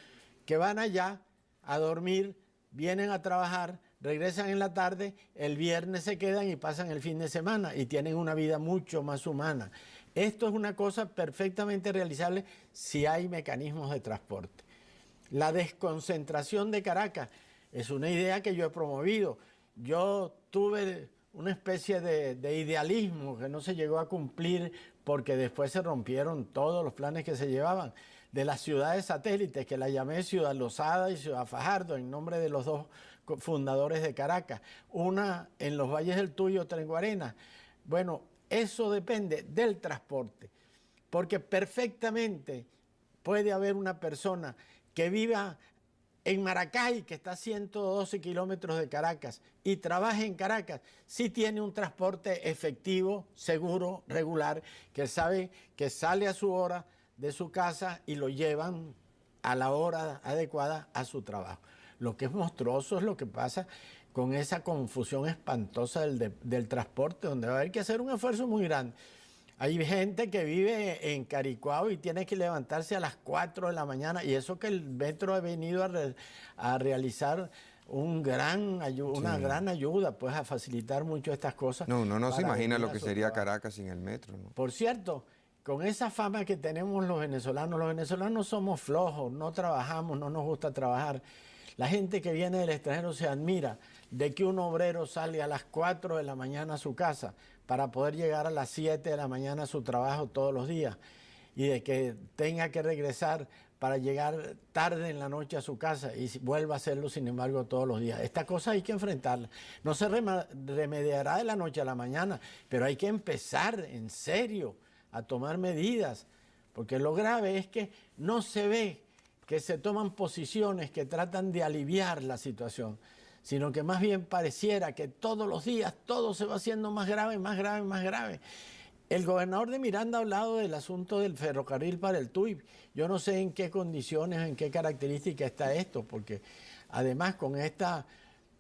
que van allá a dormir, vienen a trabajar, regresan en la tarde, el viernes se quedan y pasan el fin de semana y tienen una vida mucho más humana. Esto es una cosa perfectamente realizable si hay mecanismos de transporte. La desconcentración de Caracas es una idea que yo he promovido. Yo tuve una especie de idealismo que no se llegó a cumplir porque después se rompieron todos los planes que se llevaban de las ciudades satélites, que la llamé Ciudad Lozada y Ciudad Fajardo en nombre de los dos fundadores de Caracas. Una en los Valles del Tuy, otra en Guarena. Bueno, eso depende del transporte, porque perfectamente puede haber una persona que viva en Maracay, que está a 112 kilómetros de Caracas, y trabaja en Caracas, sí tiene un transporte efectivo, seguro, regular, que sabe que sale a su hora de su casa y lo llevan a la hora adecuada a su trabajo. Lo que es monstruoso es lo que pasa con esa confusión espantosa del transporte, donde va a haber que hacer un esfuerzo muy grande. Hay gente que vive en Caricuao y tiene que levantarse a las 4 de la mañana, y eso que el metro ha venido a realizar una Sí. gran ayuda, pues a facilitar mucho estas cosas No, uno no se para imagina venir lo a que su sería trabajo. Caracas sin el metro, ¿no? Por cierto, con esa fama que tenemos los venezolanos somos flojos, no trabajamos, no nos gusta trabajar. La gente que viene del extranjero se admira de que un obrero sale a las 4 de la mañana a su casa para poder llegar a las 7 de la mañana a su trabajo todos los días, y de que tenga que regresar para llegar tarde en la noche a su casa y vuelva a hacerlo, sin embargo, todos los días. Esta cosa hay que enfrentarla. No se remediará de la noche a la mañana, pero hay que empezar en serio a tomar medidas, porque lo grave es que no se ve que se toman posiciones que tratan de aliviar la situación, sino que más bien pareciera que todos los días todo se va haciendo más grave, más grave, más grave. El gobernador de Miranda ha hablado del asunto del ferrocarril para el Tuy. Yo no sé en qué condiciones, en qué características está esto, porque además con esta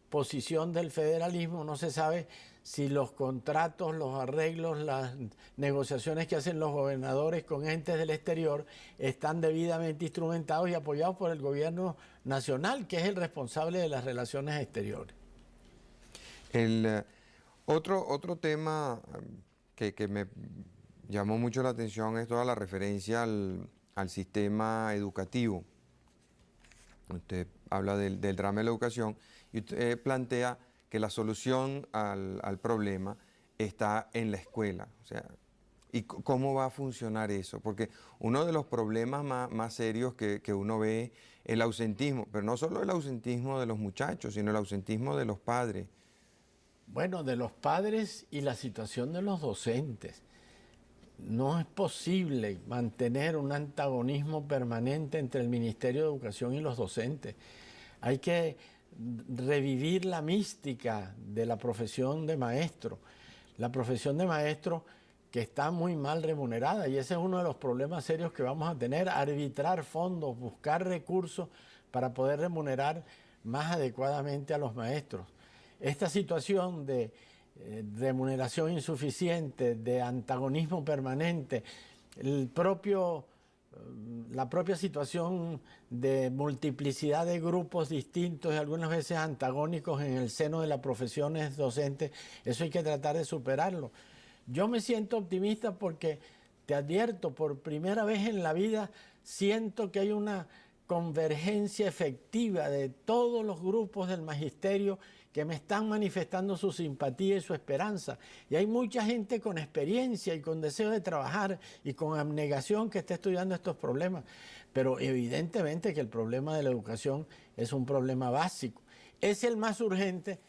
posición del federalismo no se sabe si los contratos, los arreglos, las negociaciones que hacen los gobernadores con entes del exterior están debidamente instrumentados y apoyados por el gobierno nacional, que es el responsable de las relaciones exteriores. El otro tema que me llamó mucho la atención es toda la referencia al sistema educativo. Usted habla del drama de la educación y usted plantea que la solución al problema está en la escuela. O sea, ¿y cómo va a funcionar eso? Porque uno de los problemas más serios que uno ve es el ausentismo, pero no solo el ausentismo de los muchachos, sino el ausentismo de los padres. Bueno, de los padres y la situación de los docentes. No es posible mantener un antagonismo permanente entre el Ministerio de Educación y los docentes. Hay que revivir la mística de la profesión de maestro. La profesión de maestro que está muy mal remunerada, y ese es uno de los problemas serios que vamos a tener: arbitrar fondos, buscar recursos para poder remunerar más adecuadamente a los maestros. Esta situación de remuneración insuficiente, de antagonismo permanente, la propia situación de multiplicidad de grupos distintos y algunas veces antagónicos en el seno de las profesiones docentes, eso hay que tratar de superarlo. Yo me siento optimista porque, te advierto, por primera vez en la vida siento que hay una convergencia efectiva de todos los grupos del magisterio que me están manifestando su simpatía y su esperanza. Y hay mucha gente con experiencia y con deseo de trabajar y con abnegación que está estudiando estos problemas. Pero evidentemente que el problema de la educación es un problema básico. Es el más urgente,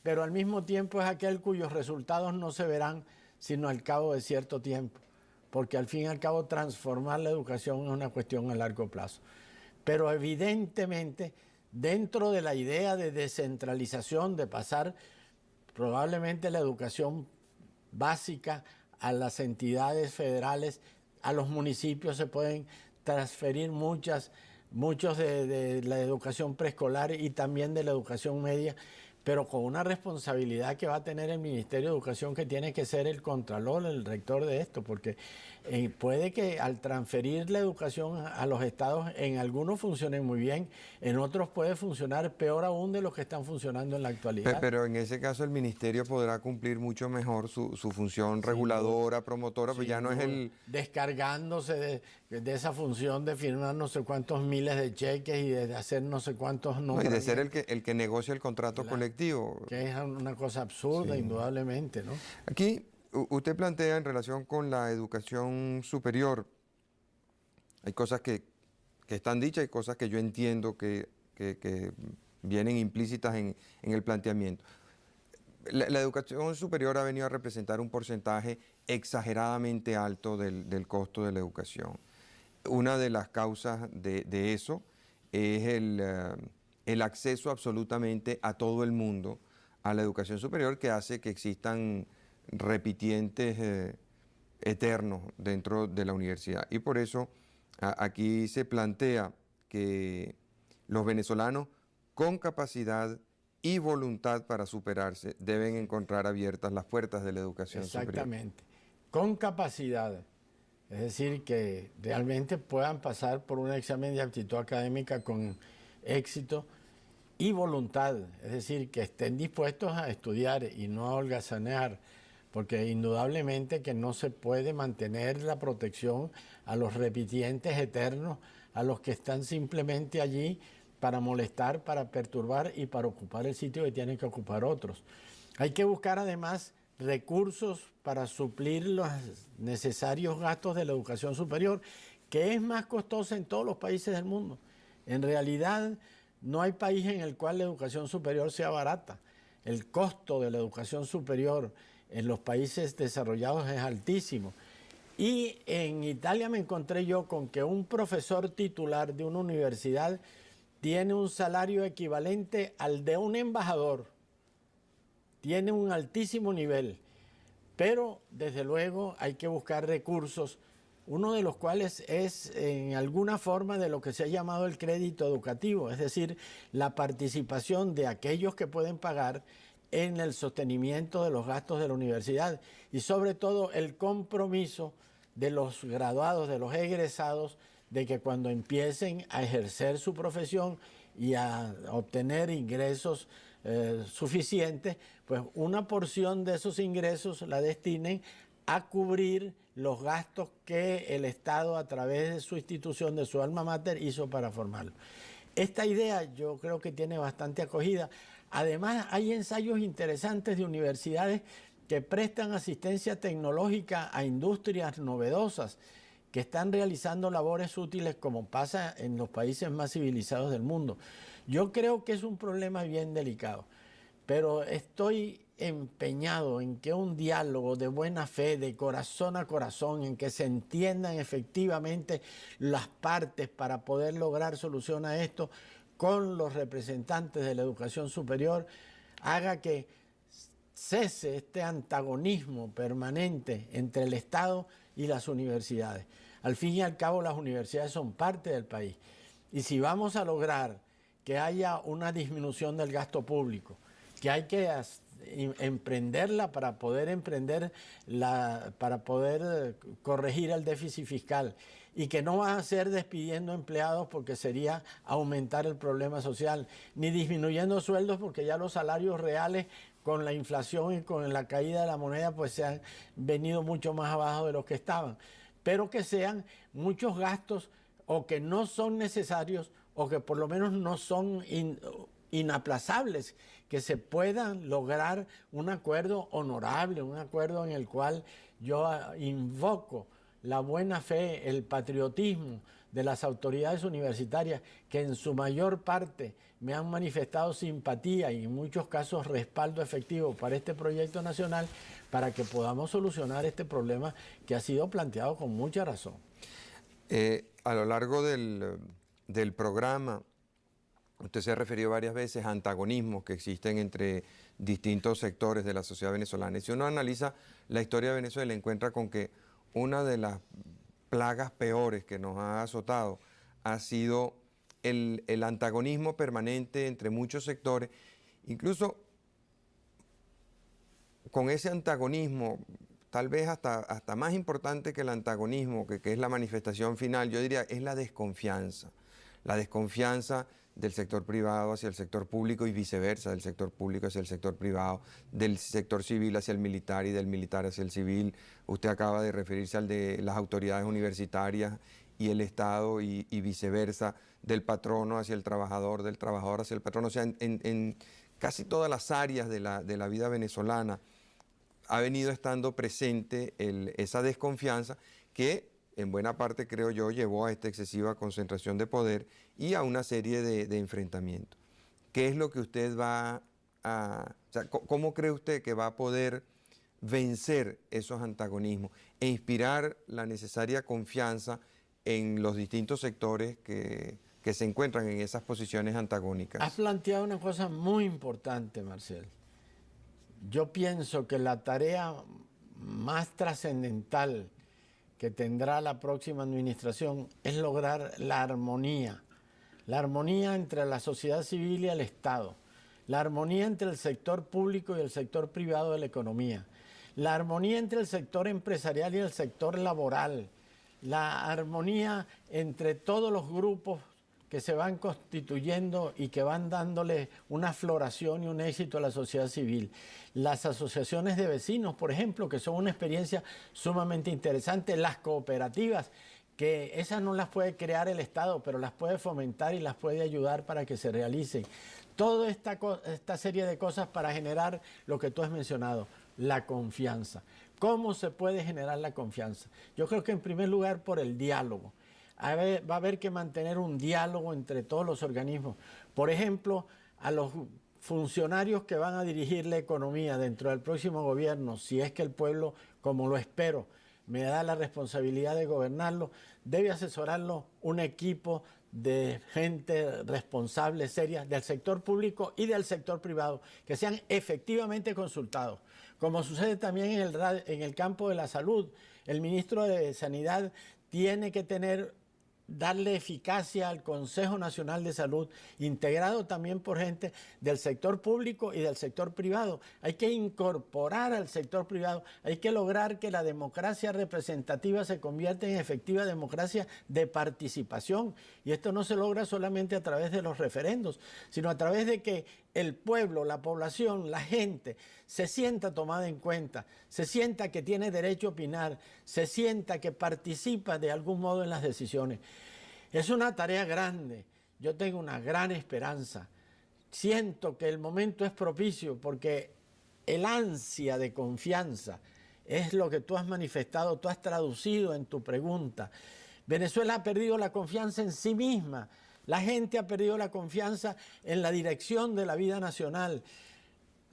pero al mismo tiempo es aquel cuyos resultados no se verán sino al cabo de cierto tiempo, porque al fin y al cabo transformar la educación es una cuestión a largo plazo. Pero evidentemente, dentro de la idea de descentralización, de pasar probablemente la educación básica a las entidades federales, a los municipios se pueden transferir muchos de la educación preescolar y también de la educación media, pero con una responsabilidad que va a tener el Ministerio de Educación, que tiene que ser el contralor, el rector de esto, porque puede que al transferir la educación a los estados, en algunos funcionen muy bien, en otros puede funcionar peor aún de los que están funcionando en la actualidad. Pero en ese caso el ministerio podrá cumplir mucho mejor su función reguladora, promotora, pues ya no es el... Descargándose de esa función de firmar no sé cuántos miles de cheques y de hacer no sé cuántos No, y de ser nombramientos. el que negocia el contrato colectivo. Que es una cosa absurda, Sí. indudablemente, ¿no? Aquí usted plantea en relación con la educación superior, hay cosas que están dichas y cosas que yo entiendo que vienen implícitas en el planteamiento. La educación superior ha venido a representar un porcentaje exageradamente alto del costo de la educación. Una de las causas de eso es el acceso absolutamente a todo el mundo a la educación superior, que hace que existan repitientes eternos dentro de la universidad. Y por eso aquí se plantea que los venezolanos con capacidad y voluntad para superarse deben encontrar abiertas las puertas de la educación superior. Exactamente. con capacidad, es decir, que realmente puedan pasar por un examen de aptitud académica con éxito y voluntad, es decir, que estén dispuestos a estudiar y no a holgazanear, porque indudablemente que no se puede mantener la protección a los repitientes eternos, a los que están simplemente allí para molestar, para perturbar y para ocupar el sitio que tienen que ocupar otros. Hay que buscar además recursos para suplir los necesarios gastos de la educación superior, que es más costosa en todos los países del mundo. En realidad, no hay país en el cual la educación superior sea barata. El costo de la educación superior en los países desarrollados es altísimo. Y en Italia me encontré yo con que un profesor titular de una universidad tiene un salario equivalente al de un embajador. Tiene un altísimo nivel, pero desde luego hay que buscar recursos, uno de los cuales es en alguna forma de lo que se ha llamado el crédito educativo, es decir, la participación de aquellos que pueden pagar en el sostenimiento de los gastos de la universidad y sobre todo el compromiso de los graduados, de los egresados, de que cuando empiecen a ejercer su profesión y a obtener ingresos suficientes, pues una porción de esos ingresos la destinen a cubrir los gastos que el Estado a través de su institución, de su alma mater, hizo para formarlo. Esta idea yo creo que tiene bastante acogida. Además, hay ensayos interesantes de universidades que prestan asistencia tecnológica a industrias novedosas que están realizando labores útiles como pasa en los países más civilizados del mundo. Yo creo que es un problema bien delicado, pero estoy empeñado en que un diálogo de buena fe, de corazón a corazón, en que se entiendan efectivamente las partes para poder lograr solución a esto con los representantes de la educación superior, haga que cese este antagonismo permanente entre el Estado y las universidades. Al fin y al cabo, las universidades son parte del país. Y si vamos a lograr que haya una disminución del gasto público, que hay que emprenderla para poder corregir el déficit fiscal, y que no va a ser despidiendo empleados porque sería aumentar el problema social, ni disminuyendo sueldos porque ya los salarios reales con la inflación y con la caída de la moneda pues se han venido mucho más abajo de los que estaban, pero que sean muchos gastos o que no son necesarios o que por lo menos no son inaplazables, que se puedan lograr un acuerdo honorable, un acuerdo en el cual yo invoco la buena fe, el patriotismo de las autoridades universitarias que en su mayor parte me han manifestado simpatía y en muchos casos respaldo efectivo para este proyecto nacional para que podamos solucionar este problema que ha sido planteado con mucha razón. A lo largo del programa, usted se ha referido varias veces a antagonismos que existen entre distintos sectores de la sociedad venezolana. Y si uno analiza la historia de Venezuela, encuentra con que una de las plagas peores que nos ha azotado ha sido el antagonismo permanente entre muchos sectores. Incluso con ese antagonismo, tal vez hasta más importante que el antagonismo, que es la manifestación final, yo diría, es la desconfianza. La desconfianza del sector privado hacia el sector público y viceversa, del sector público hacia el sector privado, del sector civil hacia el militar y del militar hacia el civil. Usted acaba de referirse al de las autoridades universitarias y el Estado y viceversa, del patrono hacia el trabajador, del trabajador hacia el patrono. O sea, en casi todas las áreas de la vida venezolana ha venido estando presente esa desconfianza que en buena parte, creo yo, llevó a esta excesiva concentración de poder y a una serie de enfrentamientos. ¿Qué es lo que usted va a... O sea, ¿cómo cree usted que va a poder vencer esos antagonismos e inspirar la necesaria confianza en los distintos sectores que se encuentran en esas posiciones antagónicas? Has planteado una cosa muy importante, Marcel. Yo pienso que la tarea más trascendental que tendrá la próxima administración es lograr la armonía entre la sociedad civil y el Estado, la armonía entre el sector público y el sector privado de la economía, la armonía entre el sector empresarial y el sector laboral, la armonía entre todos los grupos que se van constituyendo y que van dándole una floración y un éxito a la sociedad civil. Las asociaciones de vecinos, por ejemplo, que son una experiencia sumamente interesante, las cooperativas, que esas no las puede crear el Estado, pero las puede fomentar y las puede ayudar para que se realicen. Toda esta serie de cosas para generar lo que tú has mencionado, la confianza. ¿Cómo se puede generar la confianza? Yo creo que en primer lugar por el diálogo. Va a haber que mantener un diálogo entre todos los organismos. Por ejemplo, a los funcionarios que van a dirigir la economía dentro del próximo gobierno, si es que el pueblo, como lo espero, me da la responsabilidad de gobernarlo, debe asesorarlo un equipo de gente responsable, seria, del sector público y del sector privado, que sean efectivamente consultados. Como sucede también en el campo de la salud, el ministro de Sanidad tiene que darle eficacia al Consejo Nacional de Salud, integrado también por gente del sector público y del sector privado. Hay que incorporar al sector privado, hay que lograr que la democracia representativa se convierta en efectiva democracia de participación. Y esto no se logra solamente a través de los referendos, sino a través de que el pueblo, la población, la gente se sienta tomada en cuenta, se sienta que tiene derecho a opinar, se sienta que participa de algún modo en las decisiones. Es una tarea grande, yo tengo una gran esperanza. Siento que el momento es propicio porque el ansia de confianza es lo que tú has manifestado, tú has traducido en tu pregunta. Venezuela ha perdido la confianza en sí misma. La gente ha perdido la confianza en la dirección de la vida nacional.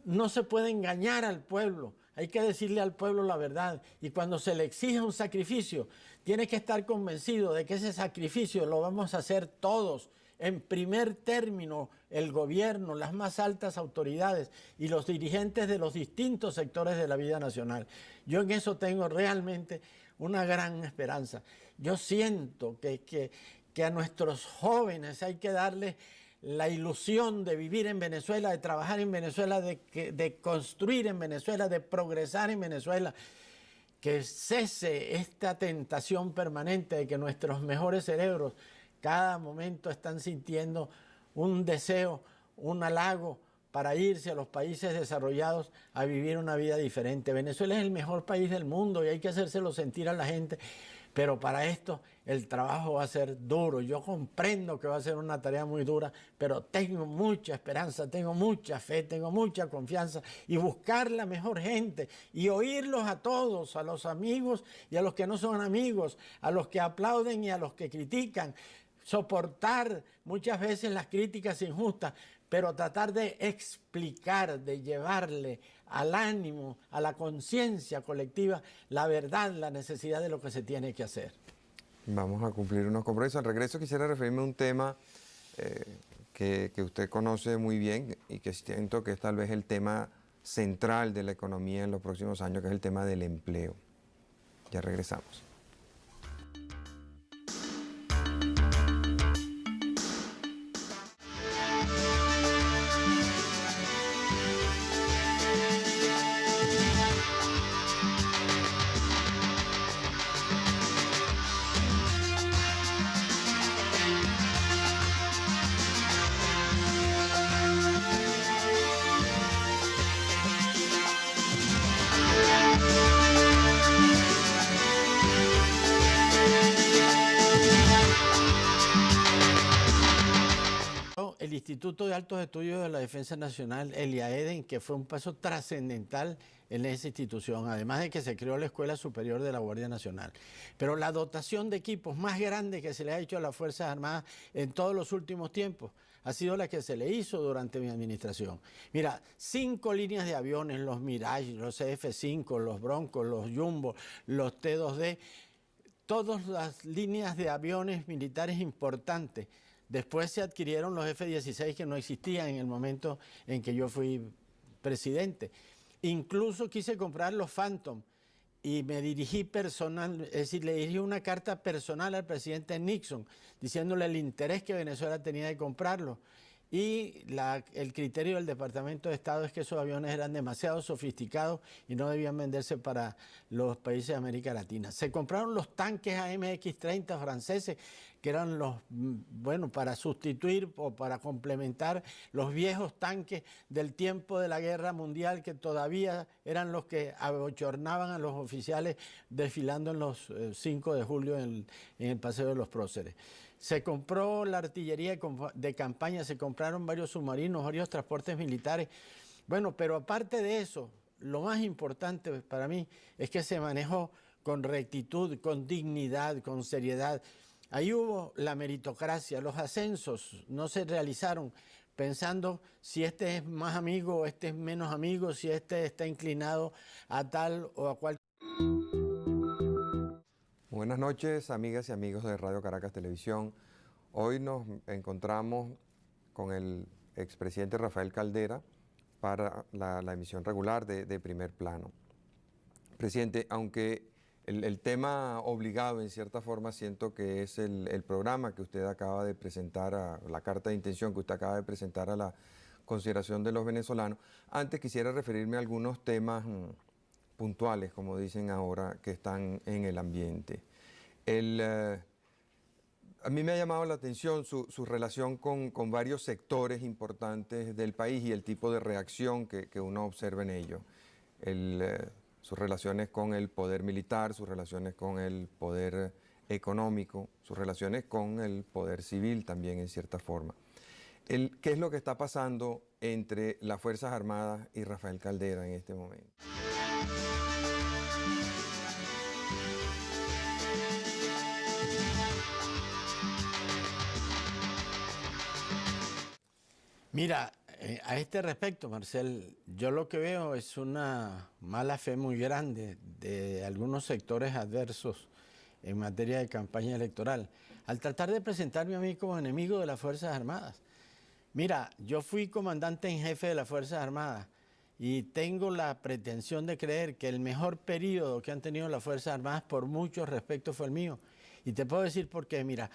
No se puede engañar al pueblo, hay que decirle al pueblo la verdad. Y cuando se le exige un sacrificio, tiene que estar convencido de que ese sacrificio lo vamos a hacer todos. En primer término, el gobierno, las más altas autoridades y los dirigentes de los distintos sectores de la vida nacional. Yo en eso tengo realmente una gran esperanza. Yo siento que a nuestros jóvenes hay que darles la ilusión de vivir en Venezuela, de trabajar en Venezuela, de construir en Venezuela, de progresar en Venezuela. Que cese esta tentación permanente de que nuestros mejores cerebros cada momento están sintiendo un deseo, un halago para irse a los países desarrollados a vivir una vida diferente. Venezuela es el mejor país del mundo y hay que hacérselo sentir a la gente. Pero para esto el trabajo va a ser duro. Yo comprendo que va a ser una tarea muy dura, pero tengo mucha esperanza, tengo mucha fe, tengo mucha confianza y buscar la mejor gente y oírlos a todos, a los amigos y a los que no son amigos, a los que aplauden y a los que critican. Soportar muchas veces las críticas injustas, pero tratar de explicar, de llevarle al ánimo, a la conciencia colectiva, la verdad, la necesidad de lo que se tiene que hacer. Vamos a cumplir unos compromisos. Al regreso quisiera referirme a un tema que usted conoce muy bien y que siento que es tal vez el tema central de la economía en los próximos años, que es el tema del empleo. Ya regresamos. El Instituto de Altos Estudios de la Defensa Nacional, el IAEDEN, que fue un paso trascendental en esa institución, además de que se creó la Escuela Superior de la Guardia Nacional. Pero la dotación de equipos más grande que se le ha hecho a las Fuerzas Armadas en todos los últimos tiempos ha sido la que se le hizo durante mi administración. Mira, 5 líneas de aviones, los Mirage, los F-5, los Broncos, los Jumbo, los T-2D, todas las líneas de aviones militares importantes. Después se adquirieron los F-16 que no existían en el momento en que yo fui presidente. Incluso quise comprar los Phantom y me dirigí personal, es decir, le dirigí una carta personal al presidente Nixon diciéndole el interés que Venezuela tenía de comprarlo. y el criterio del Departamento de Estado es que esos aviones eran demasiado sofisticados y no debían venderse para los países de América Latina. Se compraron los tanques AMX-30 franceses, que eran los, bueno, para sustituir o para complementar los viejos tanques del tiempo de la Guerra Mundial, que todavía eran los que abochornaban a los oficiales desfilando en los 5 de julio en el Paseo de los Próceres. Se compró la artillería de campaña, se compraron varios submarinos, varios transportes militares. Bueno, pero aparte de eso, lo más importante para mí es que se manejó con rectitud, con dignidad, con seriedad. Ahí hubo la meritocracia, los ascensos no se realizaron pensando si este es más amigo o este es menos amigo, si este está inclinado a tal o a cual. Buenas noches, amigas y amigos de Radio Caracas Televisión. Hoy nos encontramos con el expresidente Rafael Caldera para la emisión regular de Primer Plano. Presidente, aunque el tema obligado en cierta forma siento que es el programa que usted acaba de presentar, la carta de intención que usted acaba de presentar a la consideración de los venezolanos, antes quisiera referirme a algunos temas puntuales, como dicen ahora, que están en el ambiente. A mí me ha llamado la atención su relación con varios sectores importantes del país y el tipo de reacción que uno observa en ellos. Sus relaciones con el poder militar, sus relaciones con el poder económico, sus relaciones con el poder civil también en cierta forma. ¿Qué es lo que está pasando entre las Fuerzas Armadas y Rafael Caldera en este momento? Mira, a este respecto, Marcel, yo lo que veo es una mala fe muy grande de algunos sectores adversos en materia de campaña electoral, al tratar de presentarme a mí como enemigo de las Fuerzas Armadas. Mira, yo fui comandante en jefe de las Fuerzas Armadas y tengo la pretensión de creer que el mejor periodo que han tenido las Fuerzas Armadas por muchos respectos fue el mío. Y te puedo decir por qué, mira.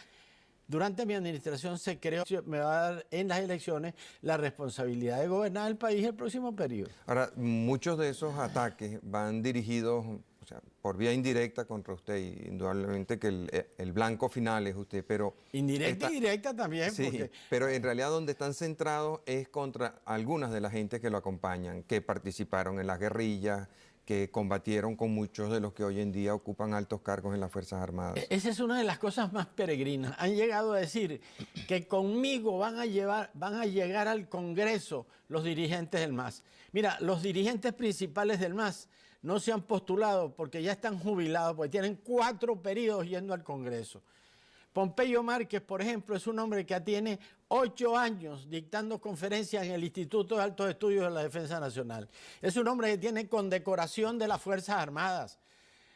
Durante mi administración se creó, me va a dar en las elecciones la responsabilidad de gobernar el país el próximo periodo. Ahora, muchos de esos ataques van dirigidos, o sea, por vía indirecta contra usted, y indudablemente que el blanco final es usted, pero... Indirecta y directa también. Sí, porque, pero en realidad donde están centrados es contra algunas de las gentes que lo acompañan, que participaron en las guerrillas, que combatieron con muchos de los que hoy en día ocupan altos cargos en las Fuerzas Armadas. Esa es una de las cosas más peregrinas. Han llegado a decir que conmigo van a llegar al Congreso los dirigentes del MAS. Mira, los dirigentes principales del MAS no se han postulado porque ya están jubilados, porque tienen 4 periodos yendo al Congreso. Pompeyo Márquez, por ejemplo, es un hombre que tiene 8 años dictando conferencias en el Instituto de Altos Estudios de la Defensa Nacional. Es un hombre que tiene condecoración de las Fuerzas Armadas.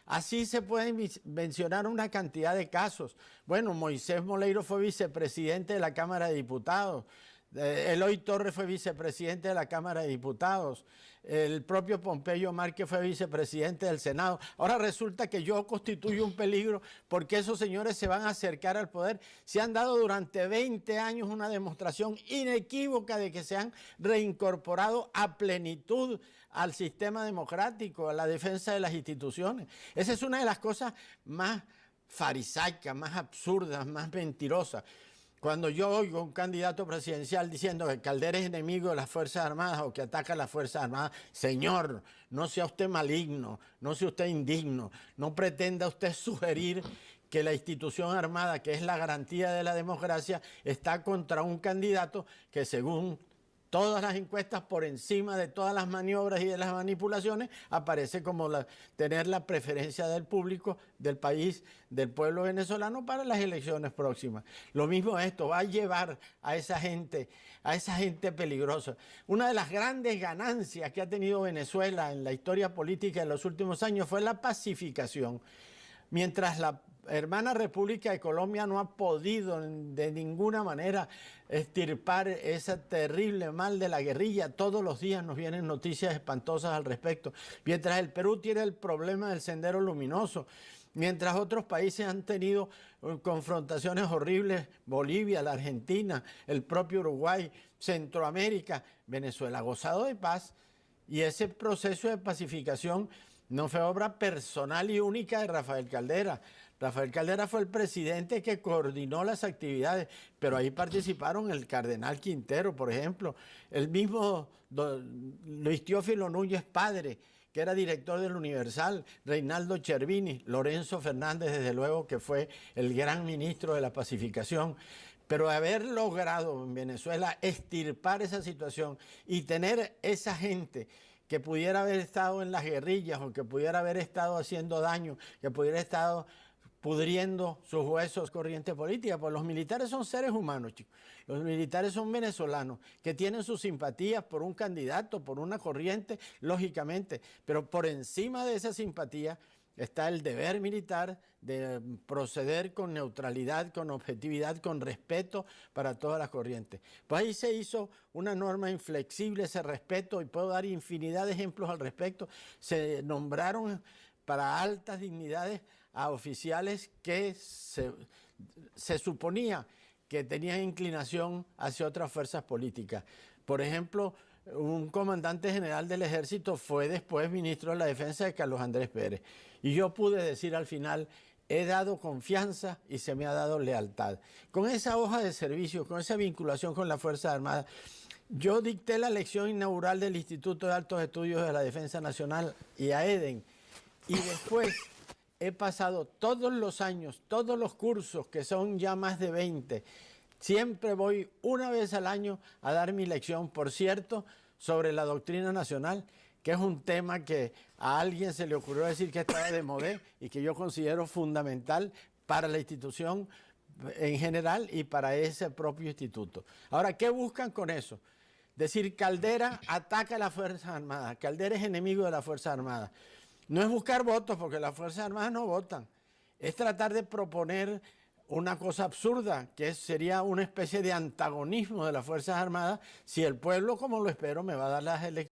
Así se pueden mencionar una cantidad de casos. Bueno, Moisés Moleiro fue vicepresidente de la Cámara de Diputados. Eloy Torres fue vicepresidente de la Cámara de Diputados. El propio Pompeyo Márquez fue vicepresidente del Senado. Ahora resulta que yo constituyo un peligro porque esos señores se van a acercar al poder. Se han dado durante 20 años una demostración inequívoca de que se han reincorporado a plenitud al sistema democrático, a la defensa de las instituciones. Esa es una de las cosas más farisaicas, más absurdas, más mentirosas. Cuando yo oigo a un candidato presidencial diciendo que Caldera es enemigo de las Fuerzas Armadas o que ataca a las Fuerzas Armadas, señor, no sea usted maligno, no sea usted indigno, no pretenda usted sugerir que la institución armada, que es la garantía de la democracia, está contra un candidato que según todas las encuestas, por encima de todas las maniobras y de las manipulaciones, aparece como tener la preferencia del público, del país, del pueblo venezolano para las elecciones próximas. Lo mismo esto va a llevar a esa gente peligrosa. Una de las grandes ganancias que ha tenido Venezuela en la historia política de los últimos años fue la pacificación. Mientras la hermana República de Colombia no ha podido de ninguna manera extirpar ese terrible mal de la guerrilla. Todos los días nos vienen noticias espantosas al respecto. Mientras el Perú tiene el problema del Sendero Luminoso. Mientras otros países han tenido confrontaciones horribles, Bolivia, la Argentina, el propio Uruguay, Centroamérica, Venezuela ha gozado de paz. Y ese proceso de pacificación no fue obra personal y única de Rafael Caldera. Rafael Caldera fue el presidente que coordinó las actividades, pero ahí participaron el cardenal Quintero, por ejemplo, el mismo Luis Teófilo Núñez Padre, que era director del Universal, Reinaldo Chervini, Lorenzo Fernández, desde luego, que fue el gran ministro de la pacificación. Pero haber logrado en Venezuela extirpar esa situación y tener esa gente que pudiera haber estado en las guerrillas o que pudiera haber estado haciendo daño, que pudiera haber estado pudriendo sus huesos, corriente política, pues los militares son seres humanos, chicos. Los militares son venezolanos, que tienen sus simpatías por un candidato, por una corriente, lógicamente, pero por encima de esa simpatía está el deber militar de proceder con neutralidad, con objetividad, con respeto para todas las corrientes. Pues ahí se hizo una norma inflexible, ese respeto, y puedo dar infinidad de ejemplos al respecto. Se nombraron para altas dignidades a oficiales que se suponía que tenían inclinación hacia otras fuerzas políticas. Por ejemplo, un comandante general del ejército fue después ministro de la defensa de Carlos Andrés Pérez. Y yo pude decir al final, he dado confianza y se me ha dado lealtad. Con esa hoja de servicio, con esa vinculación con las Fuerzas Armadas, yo dicté la lección inaugural del Instituto de Altos Estudios de la Defensa Nacional y a EDEN. Y después he pasado todos los años, todos los cursos, que son ya más de 20, siempre voy una vez al año a dar mi lección, por cierto, sobre la doctrina nacional, que es un tema que a alguien se le ocurrió decir que estaba de moda y que yo considero fundamental para la institución en general y para ese propio instituto. Ahora, ¿qué buscan con eso? Decir, Caldera ataca a las Fuerzas Armadas, Caldera es enemigo de las Fuerzas Armadas. No es buscar votos, porque las Fuerzas Armadas no votan. Es tratar de proponer una cosa absurda, que sería una especie de antagonismo de las Fuerzas Armadas, si el pueblo, como lo espero, me va a dar las elecciones.